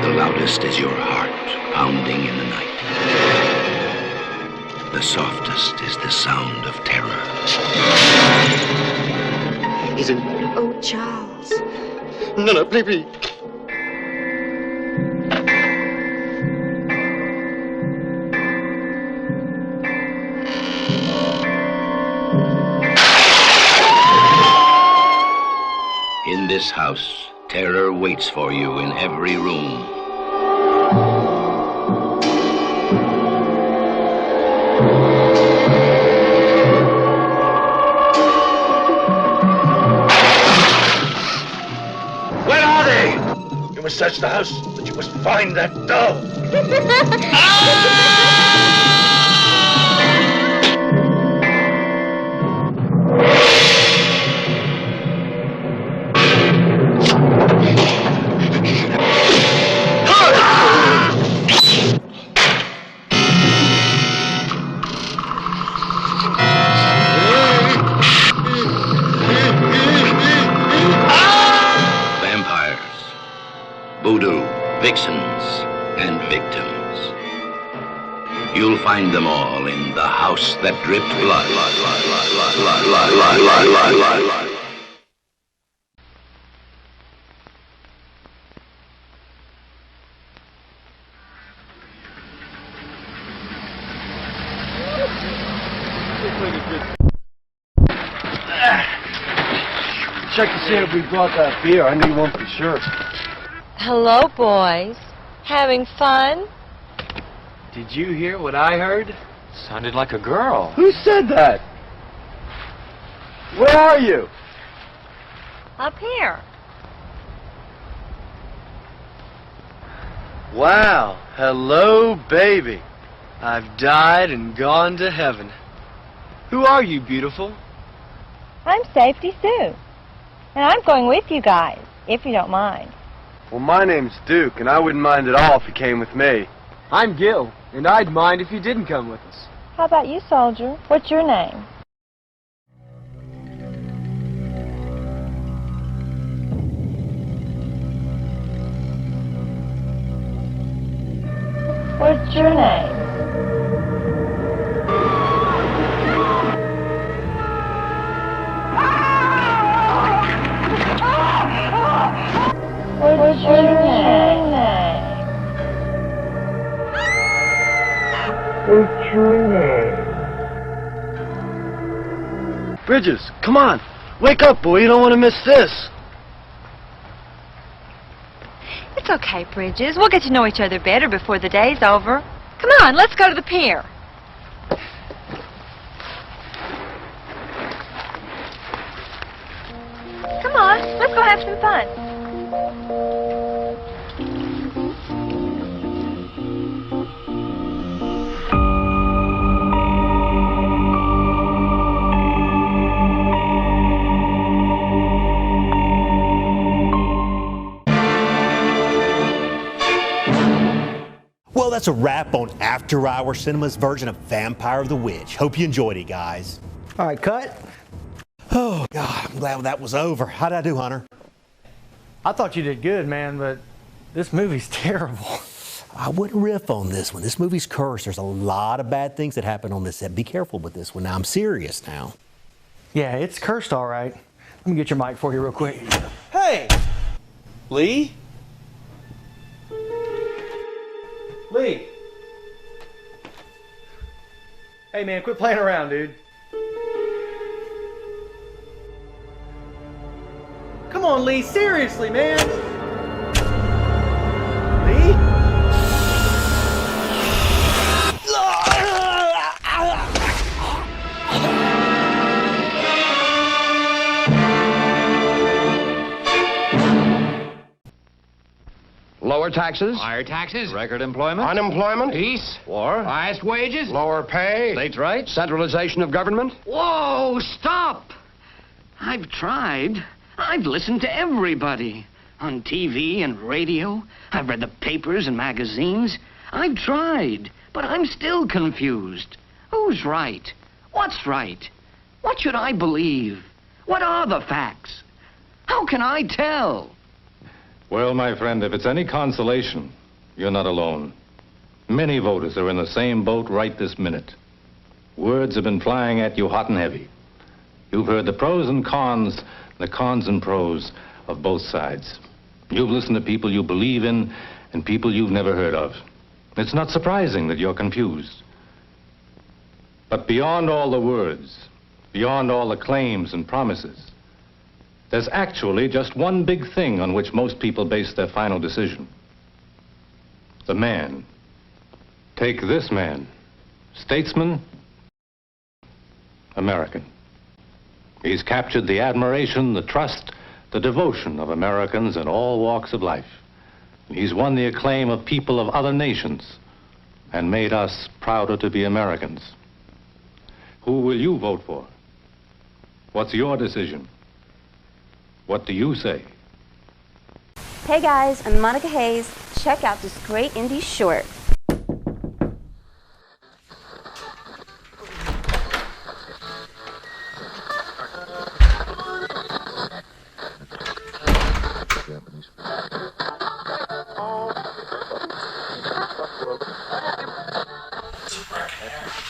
The loudest is your heart pounding in the night. The softest is the sound of terror. Isn't... Oh, Charles. No, please. In this house, terror waits for you in every room. Where are they? You must search the house, but you must find that dog. Voodoo, vixens, and victims. You'll find them all in the house that dripped blood. Check to see if we brought that beer. I need one for sure. Hello, boys. Having fun? Did you hear what I heard? Sounded like a girl. Who said that? Where are you? Up here. Wow. Hello, baby. I've died and gone to heaven. Who are you, beautiful? I'm Safety Sue. And I'm going with you guys, if you don't mind. Well, my name's Duke, and I wouldn't mind at all if you came with me. I'm Gil, and I'd mind if you didn't come with us. How about you, soldier? What's your name? What's your name? What's Bridges, come on. Wake up, boy. You don't want to miss this. It's okay, Bridges. We'll get to know each other better before the day's over. Come on, let's go to the pier. Come on, let's go have some fun. Well, that's a wrap on After Hour Cinema's version of Vampire of the Witch. Hope you enjoyed it, guys. All right, cut. Oh, God, I'm glad that was over. How'd I do, Hunter? I thought you did good, man, but this movie's terrible. I wouldn't riff on this one. This movie's cursed. There's a lot of bad things that happen on this set. Be careful with this one. Now, I'm serious now. Yeah, it's cursed, all right. Let me get your mic for you real quick. Hey! Lee? Lee! Hey, man, quit playing around, dude. Come on, Lee, seriously, man. Lee? Lower taxes. Higher taxes. Record employment. Unemployment. Peace. War. Highest wages. Lower pay. States' rights. Centralization of government. Whoa, stop! I've tried. I've listened to everybody. On TV and radio. I've read the papers and magazines. I've tried, but I'm still confused. Who's right? What's right? What should I believe? What are the facts? How can I tell? Well, my friend, if it's any consolation, you're not alone. Many voters are in the same boat right this minute. Words have been flying at you hot and heavy. You've heard the pros and cons, the cons and pros of both sides. You've listened to people you believe in and people you've never heard of. It's not surprising that you're confused. But beyond all the words, beyond all the claims and promises, there's actually just one big thing on which most people base their final decision. The man. Take this man. Statesman, American. He's captured the admiration, the trust, the devotion of Americans in all walks of life. He's won the acclaim of people of other nations and made us prouder to be Americans. Who will you vote for? What's your decision? What do you say? Hey guys, I'm Monica Hayes. Check out this great indie short.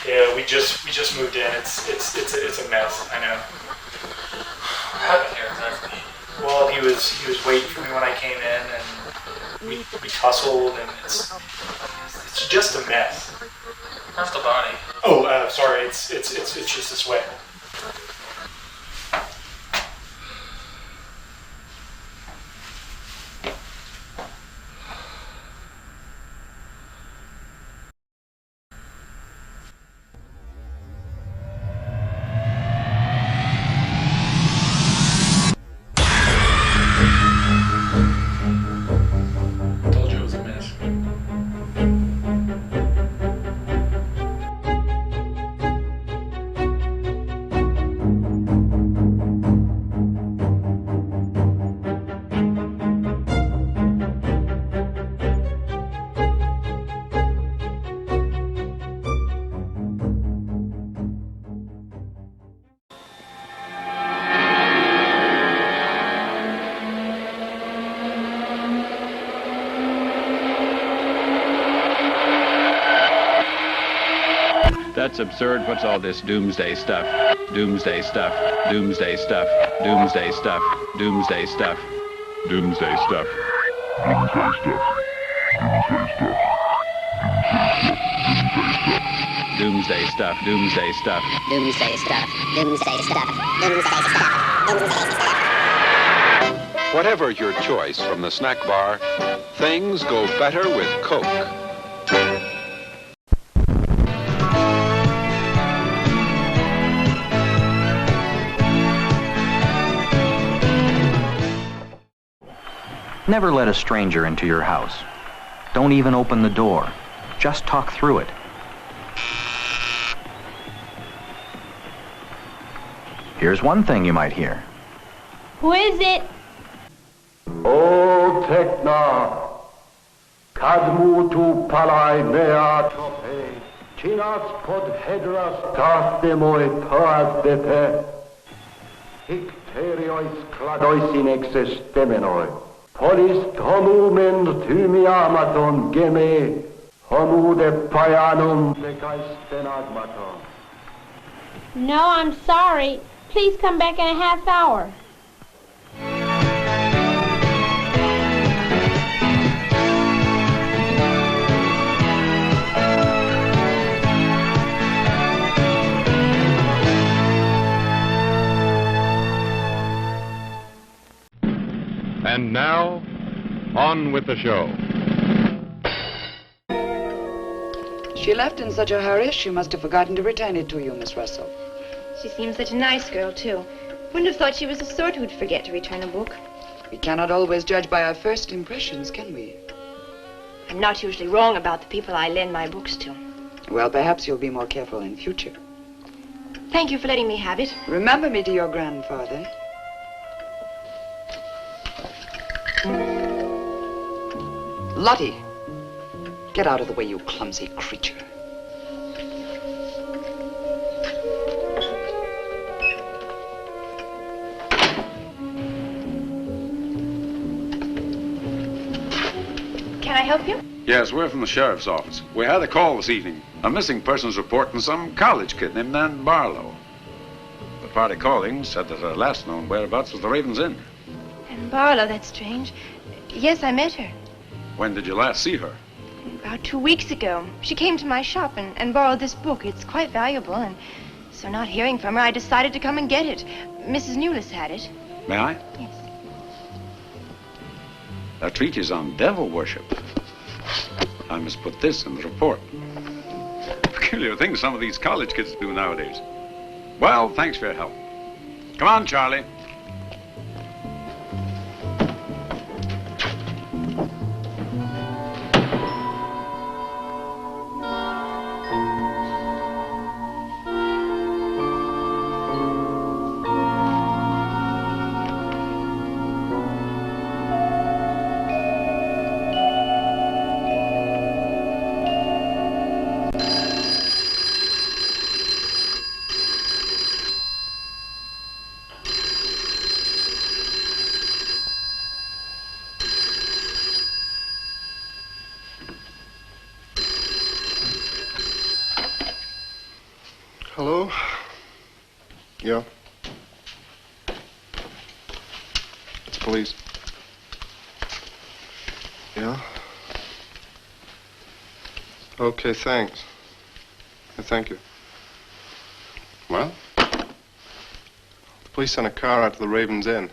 Yeah, we just moved in. It's a mess. I know. What happened here exactly? Well, he was waiting for me when I came in, and we tussled, and it's just a mess. How's the body? Oh, sorry. It's just a sweat. That's absurd. What's all this doomsday stuff? Doomsday stuff. Doomsday stuff. Doomsday stuff. Doomsday stuff. Doomsday stuff. Doomsday stuff, doomsday stuff. Doomsday stuff, doomsday stuff, doomsday stuff, doomsday stuff. Whatever your choice from the snack bar, things go better with Coke. Never let a stranger into your house. Don't even open the door. Just talk through it. Here's one thing you might hear. Who is it? O Tekna, Kadmu tu palai mea tope, Chinas pod hedras tastemoi toas depe, Hicteriois cladoisin existemenoi, Polis tomumen tumiamaton geme, Homu de payanum decaistenagmaton. No, I'm sorry. Please come back in a half hour. And now, on with the show. She left in such a hurry, she must have forgotten to return it to you, Miss Russell. She seems such a nice girl, too. Wouldn't have thought she was the sort who'd forget to return a book. We cannot always judge by our first impressions, can we? I'm not usually wrong about the people I lend my books to. Well, perhaps you'll be more careful in future. Thank you for letting me have it. Remember me to your grandfather. Lottie, get out of the way, you clumsy creature. Can I help you? Yes, we're from the sheriff's office. We had a call this evening. A missing persons report from some college kid named Nan Barlow. The party calling said that her last known whereabouts was the Raven's Inn. And Barlow, that's strange. Yes, I met her. When did you last see her? About 2 weeks ago. She came to my shop and borrowed this book. It's quite valuable, and so not hearing from her, I decided to come and get it. Mrs. Newless had it. May I? Yes. A treatise on devil worship. I must put this in the report. Peculiar things some of these college kids do nowadays. Well, thanks for your help. Come on, Charlie. Hello? Yeah? It's police. Yeah? Okay, thanks. Thank you. Well? The police sent a car out to the Raven's Inn.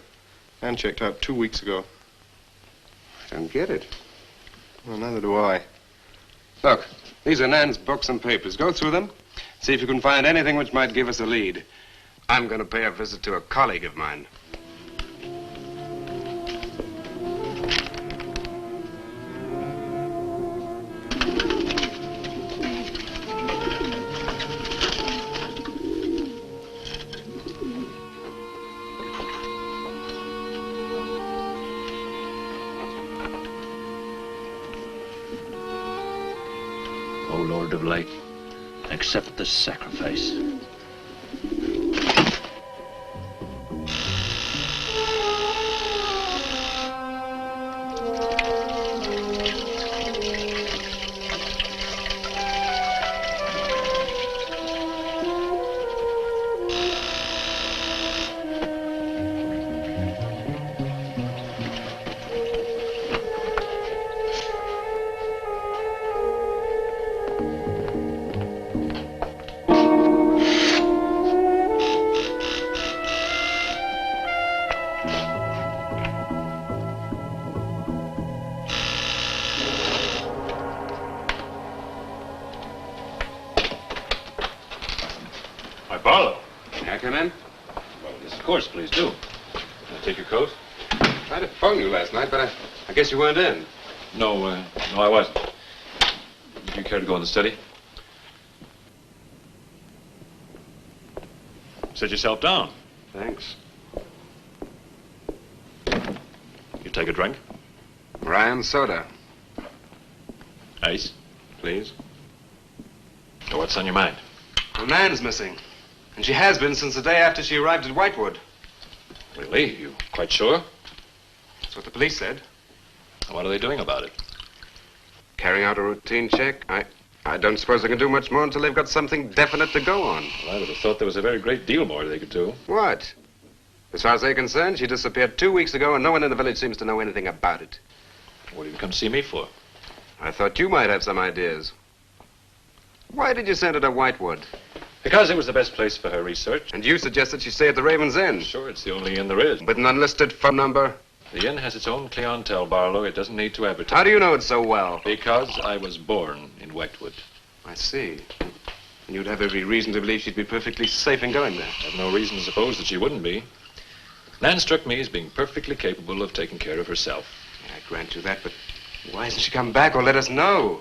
And checked out 2 weeks ago. I don't get it. Well, neither do I. Look, these are Nan's books and papers. Go through them. See if you can find anything which might give us a lead. I'm going to pay a visit to a colleague of mine. O Lord of Light, accept this sacrifice. course, please do. Can I take your coat? I tried to phone you last night, but I guess you weren't in. No, I wasn't. Do you care to go in the study? Sit yourself down. Thanks. You take a drink? Ryan soda. Ice? Please. So what's on your mind? Well, Nan's missing. And she has been since the day after she arrived at Whitewood. Really? You quite sure? That's what the police said. What are they doing about it? Carrying out a routine check. I don't suppose they can do much more until they've got something definite to go on. Well, I would have thought there was a very great deal more they could do. What? As far as they're concerned, she disappeared 2 weeks ago, and no one in the village seems to know anything about it. What did you come see me for? I thought you might have some ideas. Why did you send her to Whitewood? Because it was the best place for her research. And you suggested she stay at the Raven's Inn. Sure, it's the only inn there is. With an unlisted phone number? The inn has its own clientele, Barlow. It doesn't need to advertise. How do you know it so well? Because I was born in Whitewood. I see. And you'd have every reason to believe she'd be perfectly safe in going there. I have no reason to suppose that she wouldn't be. Nan struck me as being perfectly capable of taking care of herself. Yeah, I grant you that, but why hasn't she come back or let us know?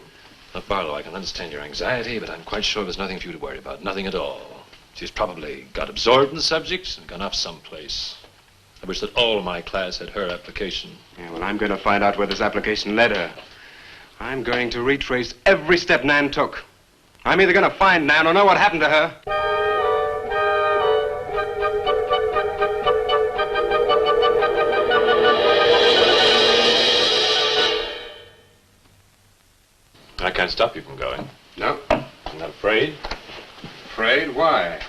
Look, Barlow, I can understand your anxiety, but I'm quite sure there's nothing for you to worry about. Nothing at all. She's probably got absorbed in the subjects and gone off someplace. I wish that all my class had her application. Yeah, well, I'm going to find out where this application led her. I'm going to retrace every step Nan took. I'm either going to find Nan or know what happened to her. I can't stop you from going. No. I'm not afraid. Afraid? Why?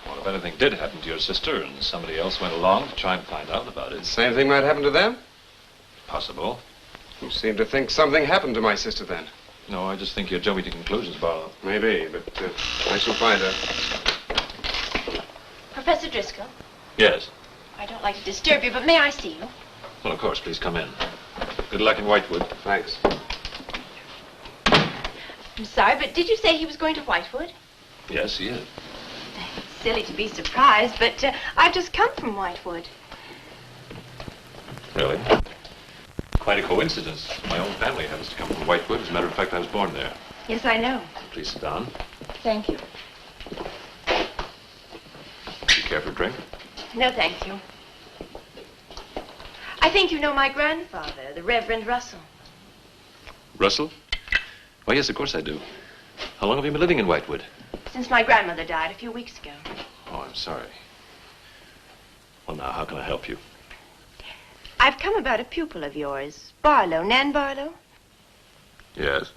Well, if anything did happen to your sister and somebody else went along to try and find out about it. Same thing might happen to them? Possible. You seem to think something happened to my sister then. No, I just think you're jumping to conclusions, Barlow. Maybe, but I shall find her. Professor Driscoll, Yes. I don't like to disturb you, but may I see you? Well, of course, please come in. Good luck in Whitewood. Thanks. I'm sorry, but did you say he was going to Whitewood? Yes, he is. It's silly to be surprised, but I've just come from Whitewood. Really? Quite a coincidence. My own family happens to come from Whitewood. As a matter of fact, I was born there. Yes, I know. Please sit down. Thank you. Do you care for a drink? No, thank you. I think you know my grandfather, the Reverend Russell. Russell? Oh, yes, of course I do. How long have you been living in Whitewood? Since my grandmother died a few weeks ago. Oh, I'm sorry. Well, now, how can I help you? I've come about a pupil of yours, Barlow, Nan Barlow. Yes?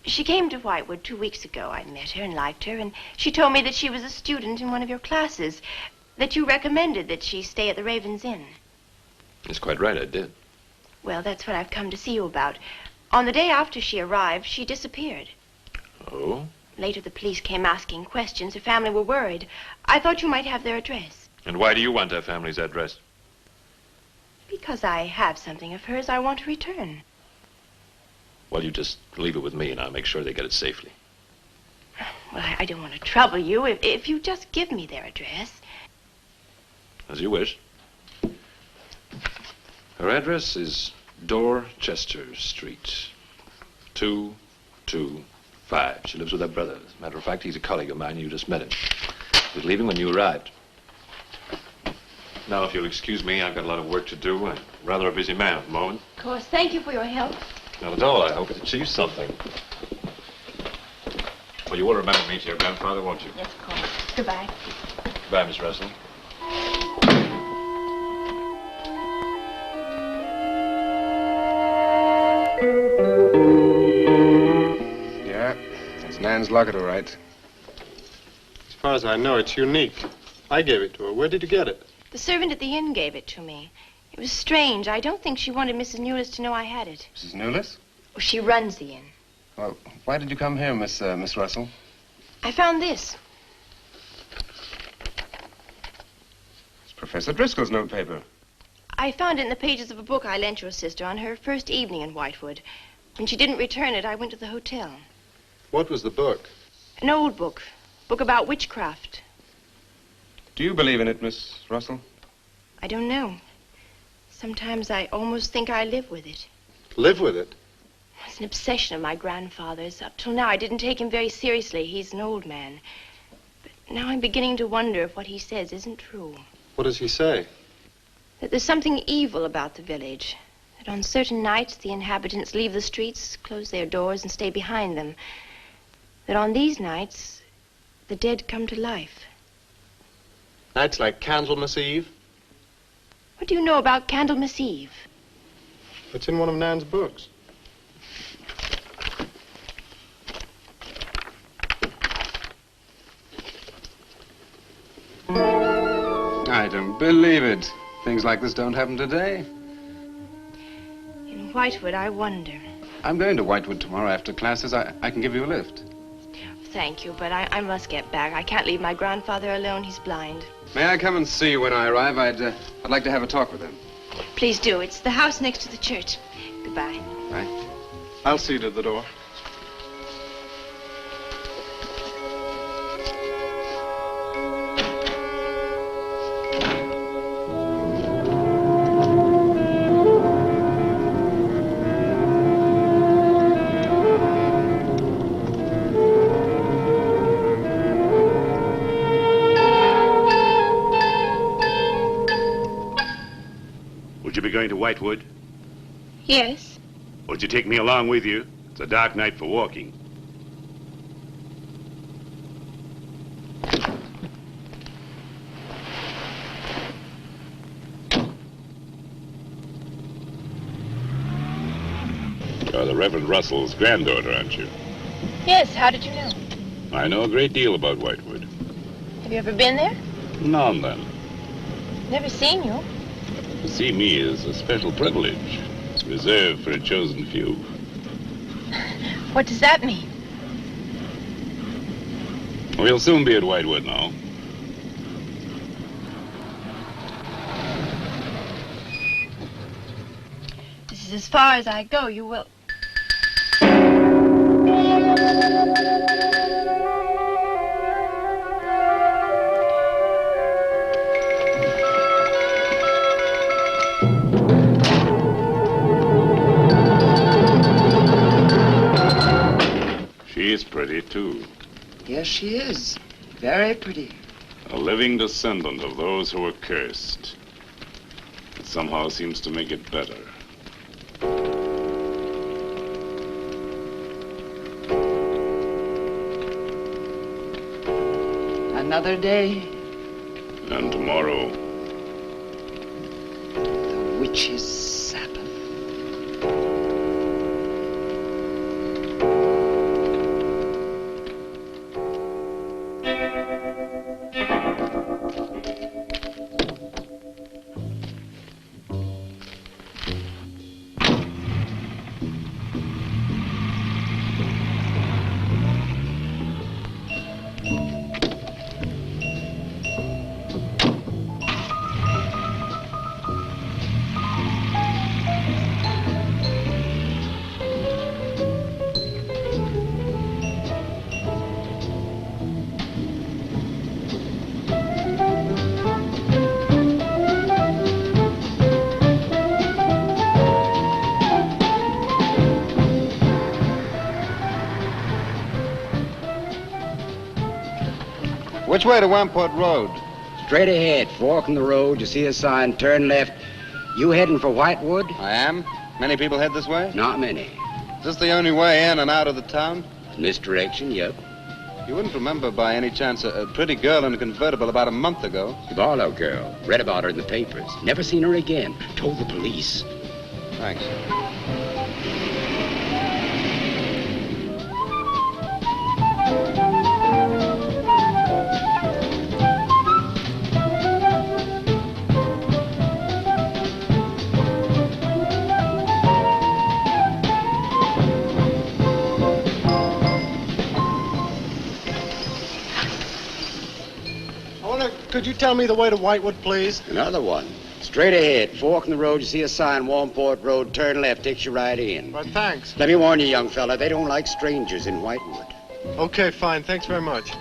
She came to Whitewood 2 weeks ago. I met her and liked her, and she told me that she was a student in one of your classes, that you recommended that she stay at the Raven's Inn. That's quite right, I did. Well, that's what I've come to see you about. On the day after she arrived, she disappeared. Oh? Later, the police came asking questions. Her family were worried. I thought you might have their address. And why do you want our family's address? Because I have something of hers I want to return. Well, you just leave it with me, and I'll make sure they get it safely. Well, I don't want to trouble you. If you just give me their address. As you wish. Her address is Dorchester Street, 225. She lives with her brother. As a matter of fact, he's a colleague of mine. You just met him. He was leaving when you arrived. Now, if you'll excuse me, I've got a lot of work to do. I'm rather a busy man at the moment. Of course. Thank you for your help. Not at all. I hope it achieves something. Well, you will remember me to your grandfather, won't you? Yes, of course. Goodbye. Goodbye, Miss Russell. Yeah, it's Nan's locket, all right. As far as I know, it's unique. I gave it to her. Where did you get it? The servant at the inn gave it to me. It was strange. I don't think she wanted Mrs. Newless to know I had it. Mrs. Newless? Oh, she runs the inn. Well, why did you come here, Miss Russell? I found this. It's Professor Driscoll's notepaper. I found it in the pages of a book I lent your sister on her first evening in Whitewood. When she didn't return it, I went to the hotel. What was the book? An old book. Book about witchcraft. Do you believe in it, Miss Russell? I don't know. Sometimes I almost think I live with it. Live with it? It's an obsession of my grandfather's. Up till now, I didn't take him very seriously. He's an old man. But now I'm beginning to wonder if what he says isn't true. What does he say? That there's something evil about the village. That on certain nights, the inhabitants leave the streets, close their doors, and stay behind them. That on these nights, the dead come to life. Nights like Candlemas Eve? What do you know about Candlemas Eve? It's in one of Nan's books. I don't believe it. Things like this don't happen today. In Whitewood, I wonder. I'm going to Whitewood tomorrow after classes. I can give you a lift. Thank you, but I must get back. I can't leave my grandfather alone. He's blind. May I come and see you when I arrive? I'd like to have a talk with him. Please do. It's the house next to the church. Goodbye. Bye. I'll see you to the door. Would you be going to Whitewood? Yes. Would you take me along with you? It's a dark night for walking. You're the Reverend Russell's granddaughter, aren't you? Yes, how did you know? I know a great deal about Whitewood. Have you ever been there? Now and then. Never seen you. To see me is a special privilege, reserved for a chosen few. What does that mean? We'll soon be at Whitewood now. This is as far as I go. You will... She's pretty, too. Yes, she is. Very pretty. A living descendant of those who were cursed. It somehow seems to make it better. Another day. And tomorrow. The witch's Sabbath. Which way to Wamport Road? Straight ahead, fork in the road, you see a sign, turn left. You heading for Whitewood? I am. Many people head this way? Not many. Is this the only way in and out of the town? In this direction, yep. You wouldn't remember by any chance a pretty girl in a convertible about a month ago? The Barlow girl. Read about her in the papers. Never seen her again. Told the police. Thanks. Could you tell me the way to Whitewood, please? Another one. Straight ahead, fork in the road, you see a sign, Wamport Road, turn left, takes you right in. Right, thanks. Let me warn you, young fella, they don't like strangers in Whitewood. Okay, fine. Thanks very much.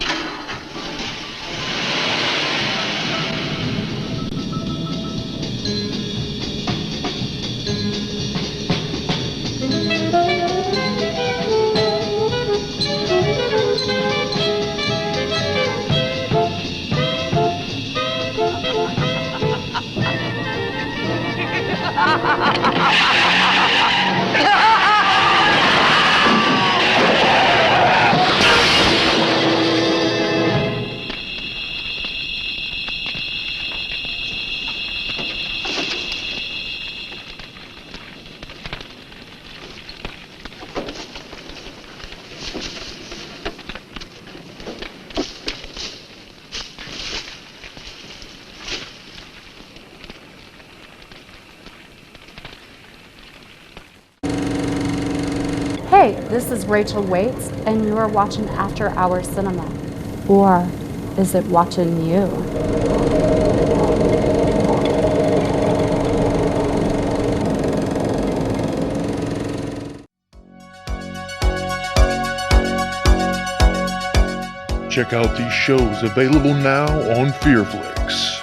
Hey, this is Rachel Waits, and you are watching After Hours Cinema. Or is it watching you? Check out these shows available now on FearFlix.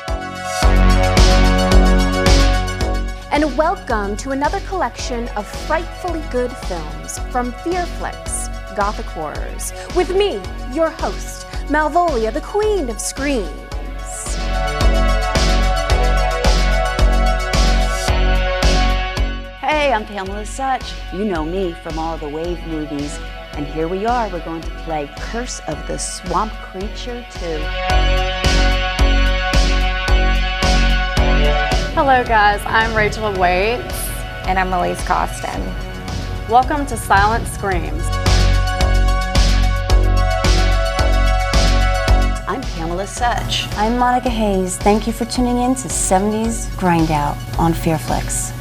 And welcome to another collection of frightfully good films from FearFlix, Gothic Horrors, with me, your host, Malvolia, the Queen of Screams. Hey, I'm Pamela Such. You know me from all the Wave movies. And here we are, we're going to play Curse of the Swamp Creature 2. Hello guys, I'm Rachel Waits. And I'm Elise Costin. Welcome to Silent Screams. I'm Pamela Such. I'm Monica Hayes. Thank you for tuning in to 70s Grindout on FearFlix.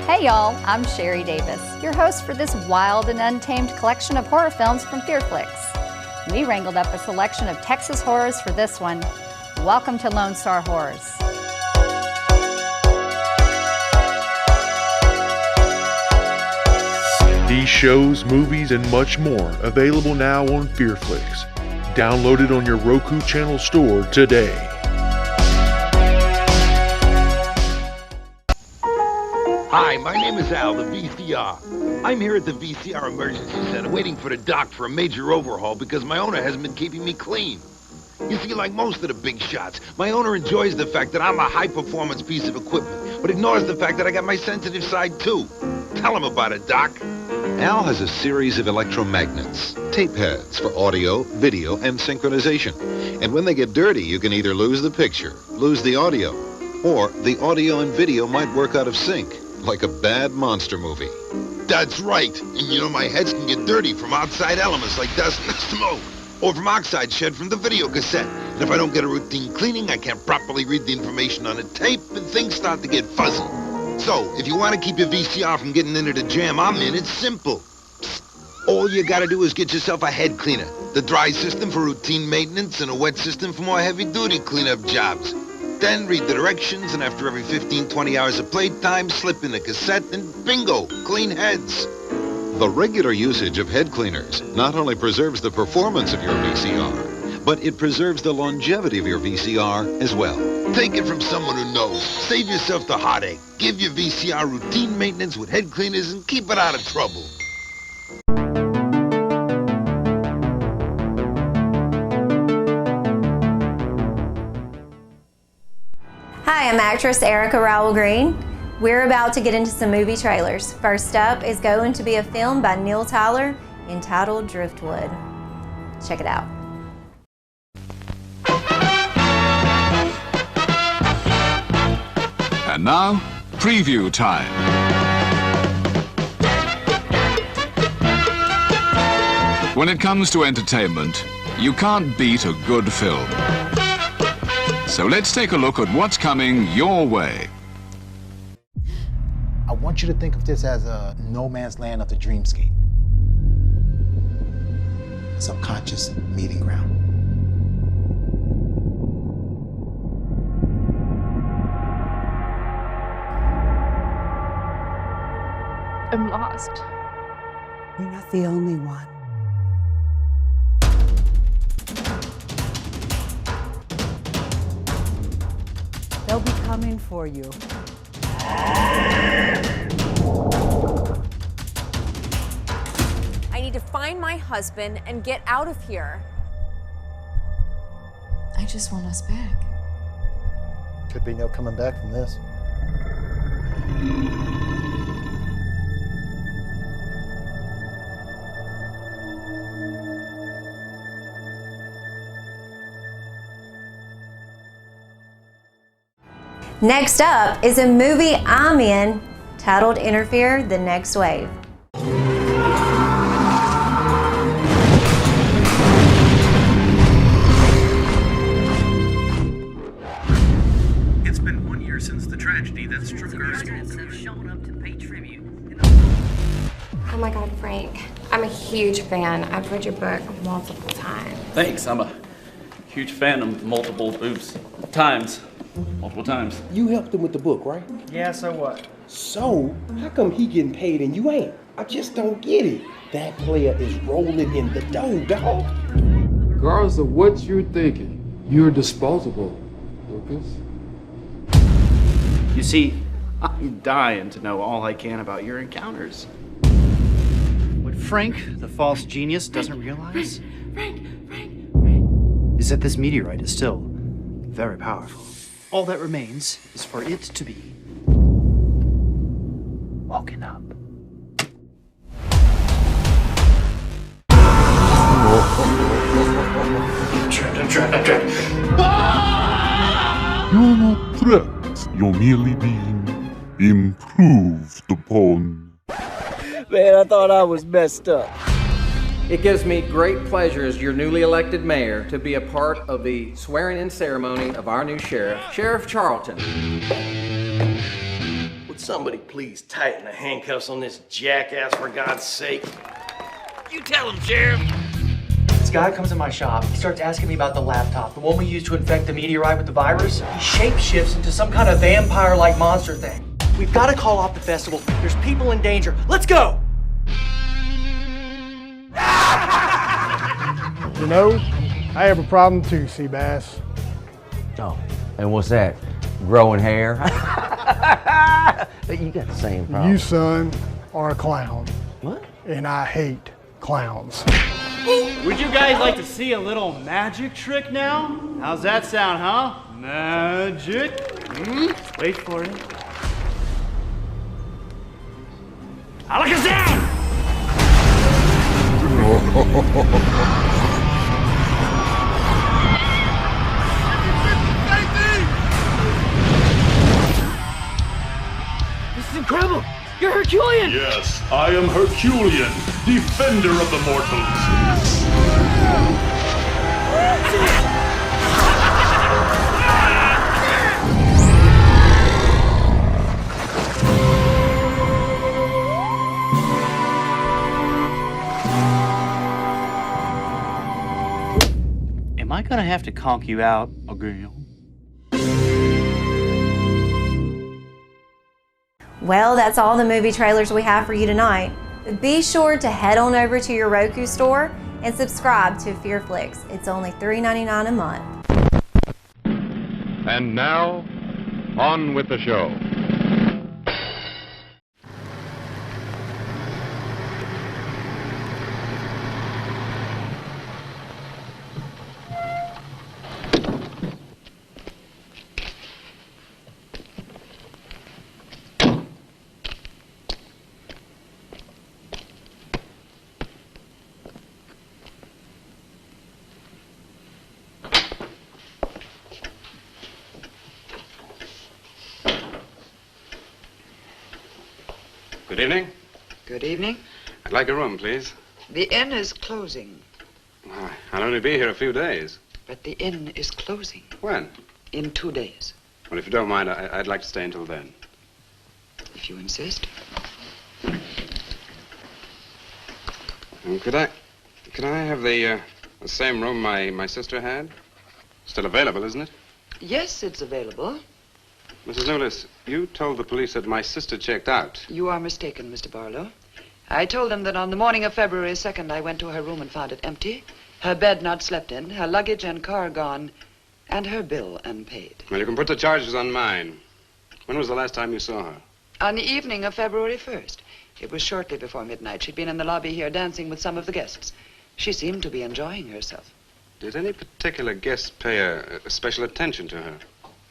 Hey y'all, I'm Sherry Davis, your host for this wild and untamed collection of horror films from FearFlix. We wrangled up a selection of Texas horrors for this one. Welcome to Lone Star Horrors. These shows, movies, and much more available now on FearFlix. Download it on your Roku channel store today. Hi, my name is Al, the VCR. I'm here at the VCR Emergency Center waiting for the doc for a major overhaul because my owner hasn't been keeping me clean. You see, like most of the big shots, my owner enjoys the fact that I'm a high-performance piece of equipment, but ignores the fact that I got my sensitive side, too. Tell him about it, Doc. Al has a series of electromagnets, tape heads for audio, video, and synchronization. And when they get dirty, you can either lose the picture, lose the audio, or the audio and video might work out of sync. Like a bad monster movie. That's right. And you know, my heads can get dirty from outside elements like dust and smoke. Or from oxide shed from the video cassette. And if I don't get a routine cleaning, I can't properly read the information on the tape, and things start to get fuzzy. So, if you want to keep your VCR from getting into the jam I'm in, it's simple. All you gotta do is get yourself a head cleaner. The dry system for routine maintenance and a wet system for more heavy-duty cleanup jobs. Then read the directions, and after every 15-20 hours of playtime, slip in a cassette, and bingo, clean heads. The regular usage of head cleaners not only preserves the performance of your VCR, but it preserves the longevity of your VCR as well. Take it from someone who knows. Save yourself the heartache. Give your VCR routine maintenance with head cleaners and keep it out of trouble. Hi, I'm actress Erica Rowell Green. We're about to get into some movie trailers. First up is going to be a film by Neil Tyler entitled Driftwood. Check it out. And now, preview time. When it comes to entertainment, you can't beat a good film. So let's take a look at what's coming your way. I want you to think of this as a no man's land of the dreamscape. A subconscious meeting ground. I'm lost. You're not the only one. They'll be coming for you. I need to find my husband and get out of here. I just want us back. Could be no coming back from this. Next up is a movie I'm in titled Interfere, the Next Wave. It's been 1 year since the tragedy that struck our school. Have shown up to pay tribute. Oh my God, Frank. I'm a huge fan. I've read your book multiple times. Thanks. I'm a huge fan of multiple times. You helped him with the book, right? Yeah, so what? So, how come he getting paid and you ain't? I just don't get it. That player is rolling in the dough, dog. Regardless of what you're thinking, you're disposable, Lucas. You see, I'm dying to know all I can about your encounters. What Frank, the false genius, doesn't realize is that this meteorite is still very powerful. All that remains is for it to be woken up. I'm trapped. You're not trapped. You're merely being improved upon. Man, I thought I was messed up. It gives me great pleasure as your newly elected mayor to be a part of the swearing-in ceremony of our new sheriff, Sheriff Charlton. Would somebody please tighten the handcuffs on this jackass, for God's sake? You tell him, Sheriff. This guy comes in my shop. He starts asking me about the laptop, the one we used to infect the meteorite with the virus. He shapeshifts into some kind of vampire-like monster thing. We've got to call off the festival. There's people in danger. Let's go! You know, I have a problem too, Seabass. Oh, and what's that? Growing hair? You got the same problem. You, son, are a clown. What? And I hate clowns. Would you guys like to see a little magic trick now? How's that sound, huh? Magic? Wait for it. Alakazam! This is incredible! You're Herculean! Yes, I am Herculean, defender of the mortals. Am I gonna have to conk you out again? Well, that's all the movie trailers we have for you tonight. Be sure to head on over to your Roku store and subscribe to Fearflix. It's only $3.99 a month. And now, on with the show. Good evening. Good evening. I'd like a room, please. The inn is closing, I'll only be here a few days. but the inn is closing When? in 2 days, Well, if you don't mind, I'd like to stay until then. if you insist. Could I have the same room my sister had? Still available, isn't it? Yes, it's available. Mrs. Newless, you told the police that my sister checked out. You are mistaken, Mr. Barlow. I told them that on the morning of February 2nd, I went to her room and found it empty, her bed not slept in, her luggage and car gone, and her bill unpaid. Well, you can put the charges on mine. When was the last time you saw her? On the evening of February 1st. It was shortly before midnight. She'd been in the lobby here dancing with some of the guests. She seemed to be enjoying herself. Did any particular guest pay a special attention to her?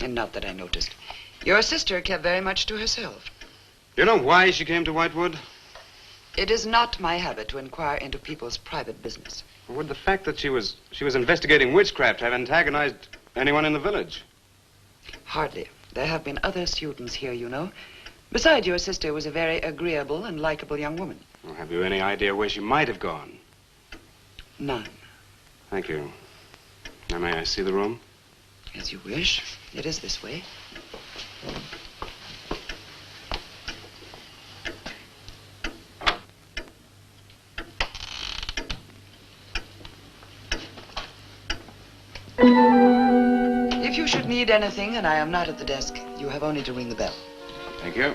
And not that I noticed. Your sister kept very much to herself. You know why she came to Whitewood? It is not my habit to inquire into people's private business. Would the fact that she was investigating witchcraft have antagonized anyone in the village? Hardly. There have been other students here, you know. Besides, your sister was a very agreeable and likable young woman. Well, have you any idea where she might have gone? None. Thank you. Now, may I see the room? As you wish. It is this way. If you should need anything and I am not at the desk, you have only to ring the bell. Thank you.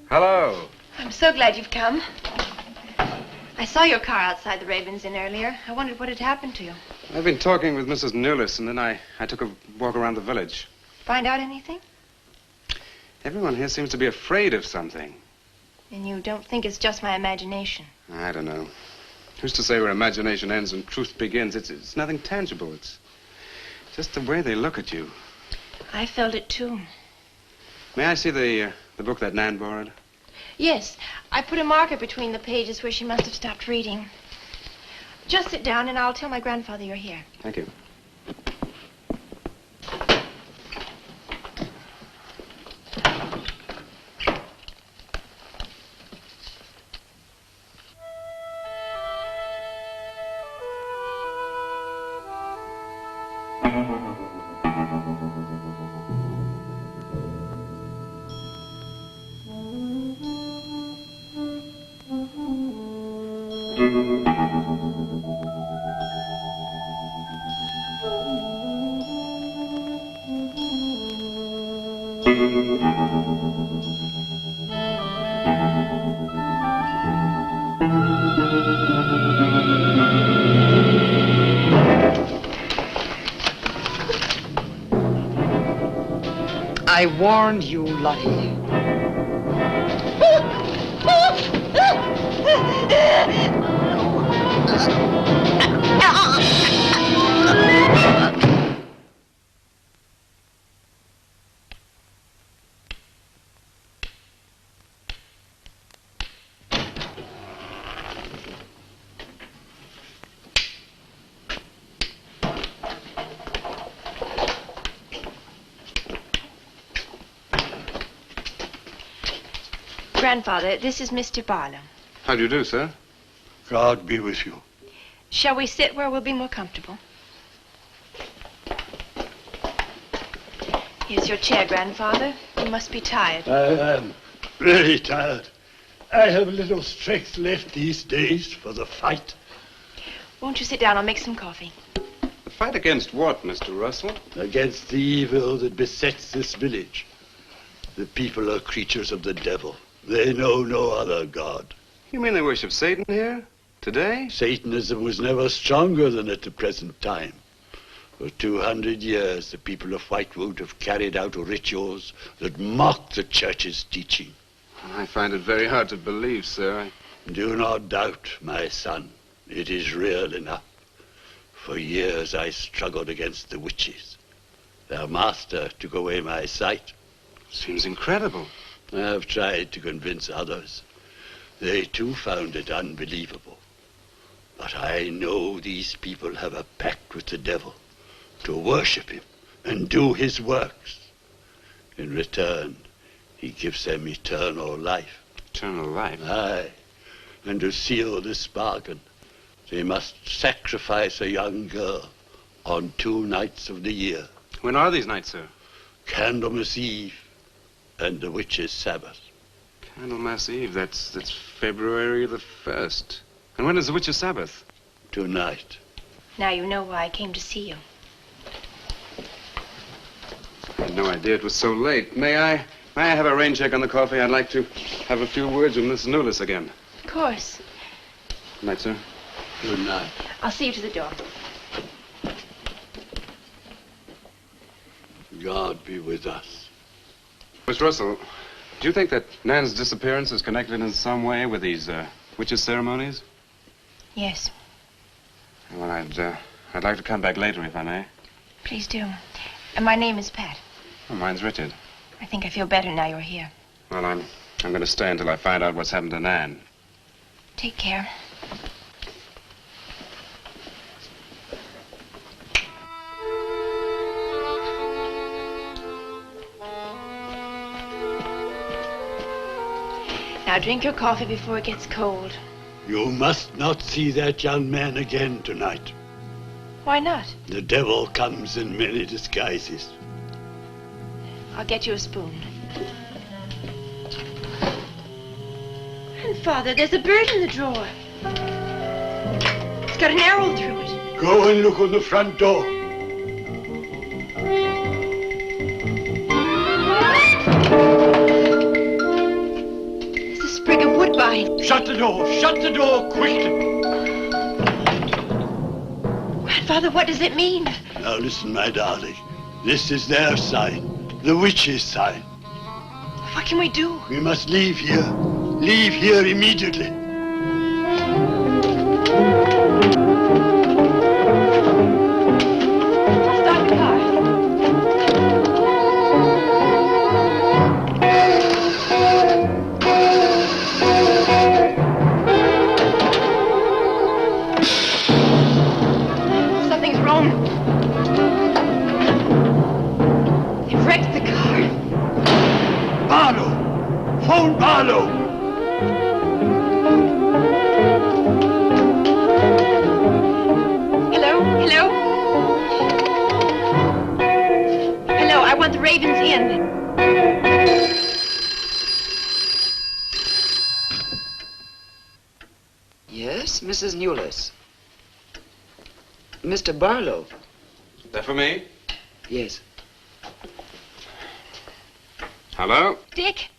Hello. I'm so glad you've come. I saw your car outside the Ravens Inn earlier. I wondered what had happened to you. I've been talking with Mrs. Newless, and then I took a walk around the village. Find out anything? Everyone here seems to be afraid of something. And you don't think it's just my imagination? I don't know. Who's to say where imagination ends and truth begins? It's nothing tangible. It's just the way they look at you. I felt it too. May I see the book that Nan borrowed? Yes, I put a marker between the pages where she must have stopped reading. Just sit down and I'll tell my grandfather you're here. Thank you. I warned you, Lottie. Grandfather, this is Mr. Barlow. How do you do, sir? God be with you. Shall we sit where we'll be more comfortable? Here's your chair, Grandfather. You must be tired. I am really tired. I have little strength left these days for the fight. Won't you sit down? I'll make some coffee. The fight against what, Mr. Russell? Against the evil that besets this village. The people are creatures of the devil. They know no other God. You mean they worship Satan here? Today? Satanism was never stronger than at the present time. For 200 years, the people of Whitewood have carried out rituals that mock the church's teaching. I find it very hard to believe, sir. Do not doubt, my son. It is real enough. For years I struggled against the witches. Their master took away my sight. Seems incredible. I have tried to convince others. They too found it unbelievable. But But I know these people have a pact with the devil to worship him and do his works. In return, he gives them eternal life. Eternal life? Aye. And to seal this bargain, they must sacrifice a young girl on 2 nights of the year. When are these nights, sir? Candlemas Eve and the Witches' Sabbath. Candlemas Eve, that's February the 1st. And when is the Witches' Sabbath? Tonight. Now you know why I came to see you. I had no idea it was so late. May I have a rain check on the coffee? I'd like to have a few words with Miss Newless again. Of course. Good night, sir. Good night. I'll see you to the door. God be with us. Miss Russell, do you think that Nan's disappearance is connected in some way with these witches' ceremonies? Yes. Well, I'd like to come back later, if I may. Please do. And my name is Pat. Oh, mine's Richard. I think I feel better now you're here. Well, I'm going to stay until I find out what's happened to Nan. Take care. Now drink your coffee before it gets cold. You must not see that young man again tonight. Why not? The devil comes in many disguises. I'll get you a spoon. Grandfather, there's a bird in the drawer. It's got an arrow through it. Go and look on the front door. There's a sprig of woodbine. Shut the door! Shut the door quickly! Grandfather, what does it mean? Now listen, my darling. This is their sign. The witch's sign. What can we do? We must leave here. Leave here immediately. Stop the car. Something's wrong. They've wrecked the car. Barlow! Phone Barlow! Hello? Hello? Hello, I want the Ravens Inn. Yes, Mrs. Newless. Mr. Barlow. That for me? Yes. Hello? Dick?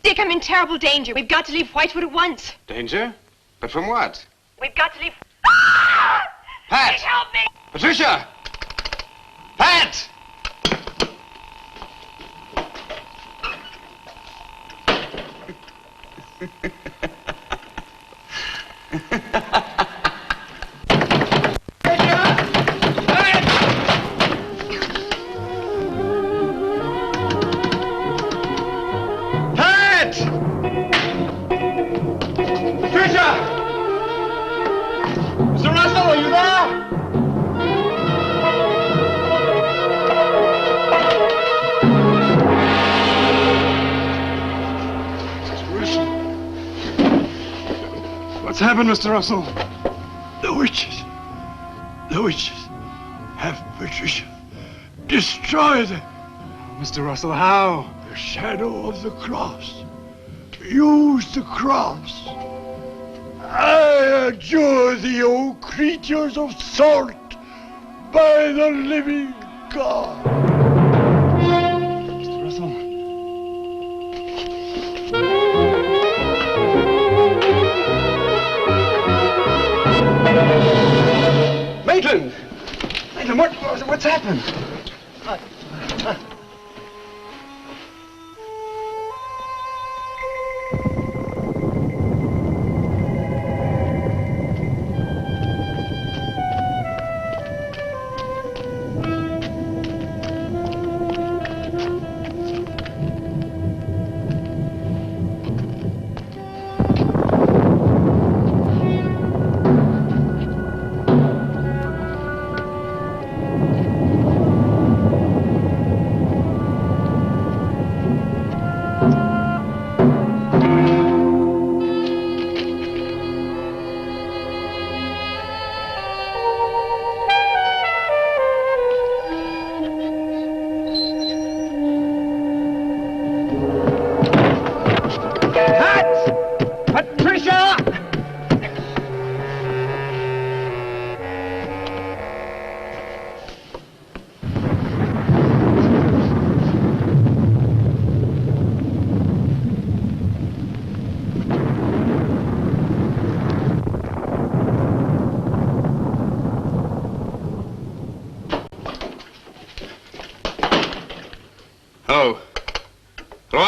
Dick, I'm in terrible danger. We've got to leave Whitewood at once. Danger? But from what? We've got to leave... Pat! Dick, help me! Patricia! Pat! Pat! Patricia! Mr. Russell, are you there? What's happened, Mr. Russell? The witches. The witches have Patricia. Destroy them. Mr. Russell, how? The shadow of the cross. Use the cross. I adjure thee, O creatures of salt, by the living God. Mr. Russell. Maitland! Maitland, what's happened?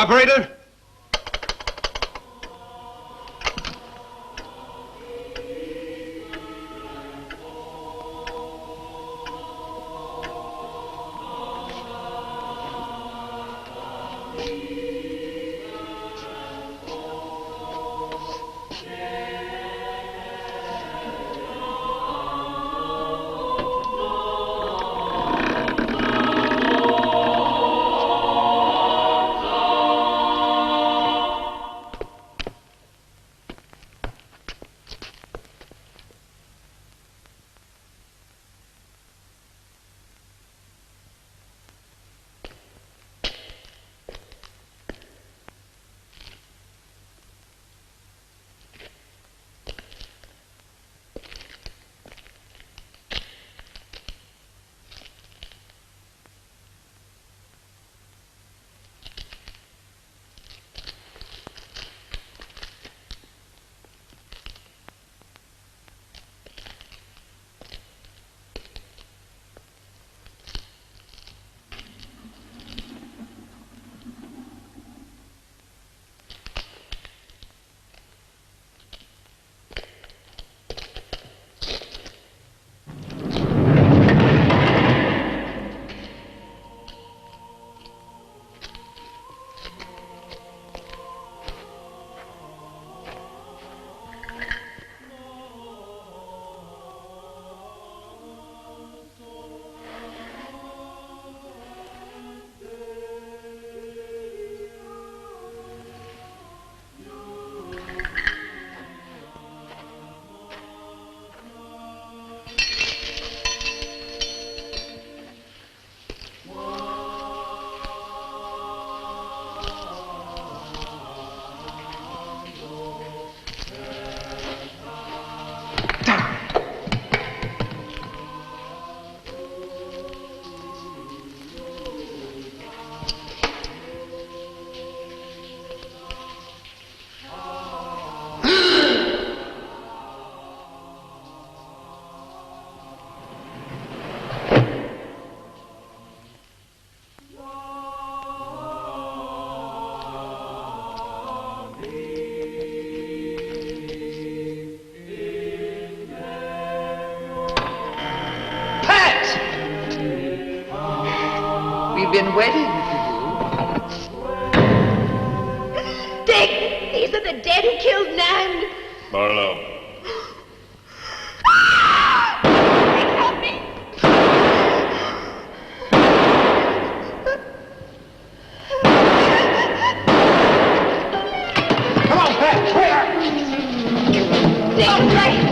Operator? Been waiting for you. Dick, these are the dead who killed Nan. Barlow. Dick, help me. Come on, Pat, quick! Dick, right.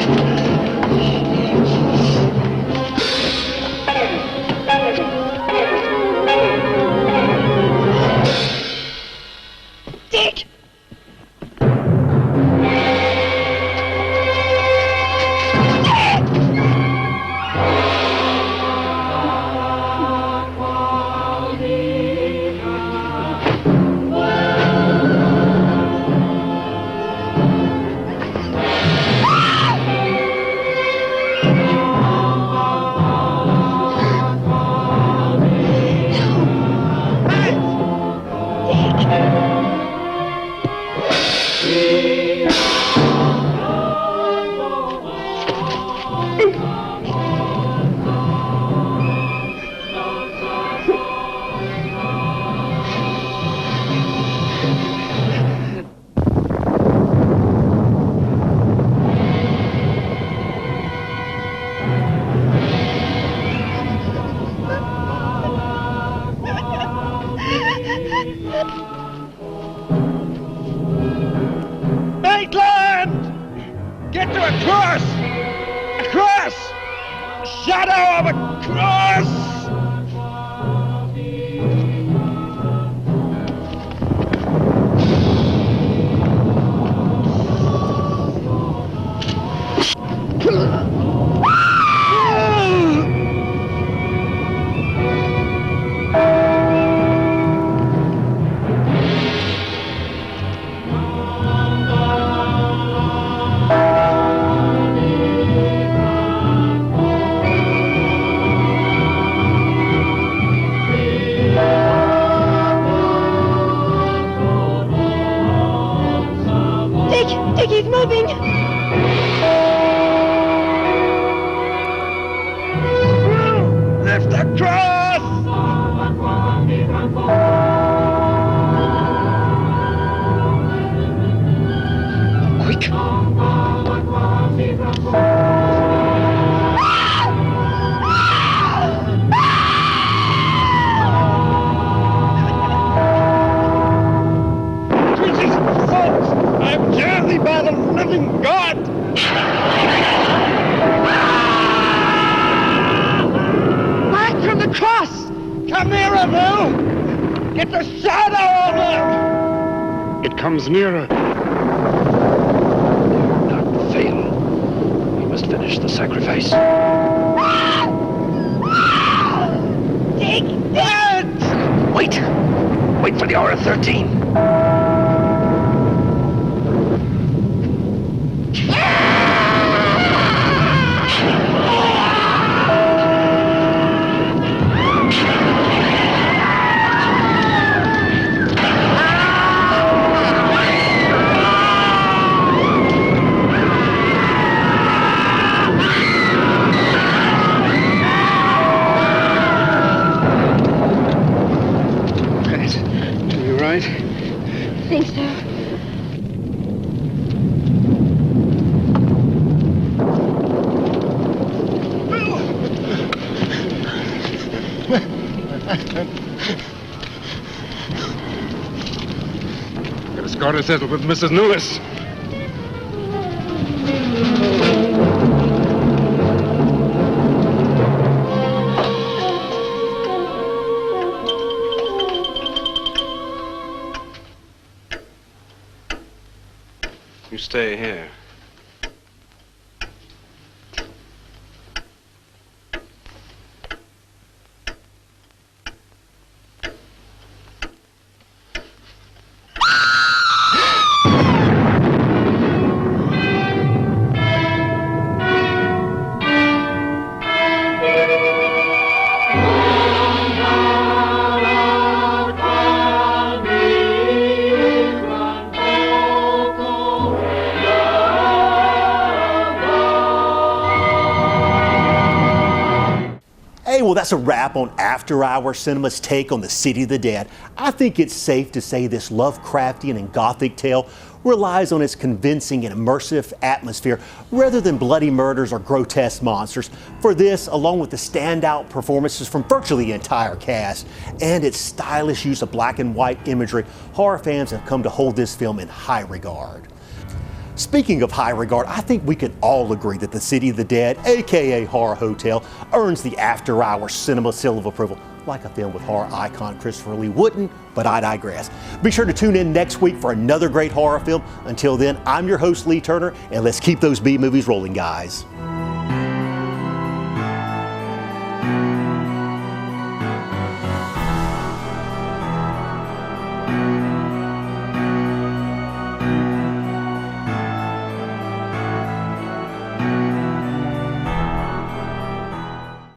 Dick! Maitland! Get to a cross! A cross! A shadow of a cross! It's a shadow of them! It comes nearer. Not fail. We must finish the sacrifice. Take that! Wait! Wait for the hour of 13. Right? I think so. Got a score to settle with Mrs. Lewis. You stay here. Well, that's a wrap on After Hours Cinema's take on the City of the Dead. I think it's safe to say this Lovecraftian and Gothic tale relies on its convincing and immersive atmosphere rather than bloody murders or grotesque monsters. For this, along with the standout performances from virtually the entire cast and its stylish use of black and white imagery, horror fans have come to hold this film in high regard. Speaking of high regard, I think we can all agree that the City of the Dead, aka Horror Hotel, earns the After Hours Cinema seal of approval, like a film with horror icon Christopher Lee wouldn't, but I digress. Be sure to tune in next week for another great horror film. Until then, I'm your host, Lee Turner, and let's keep those B movies rolling, guys.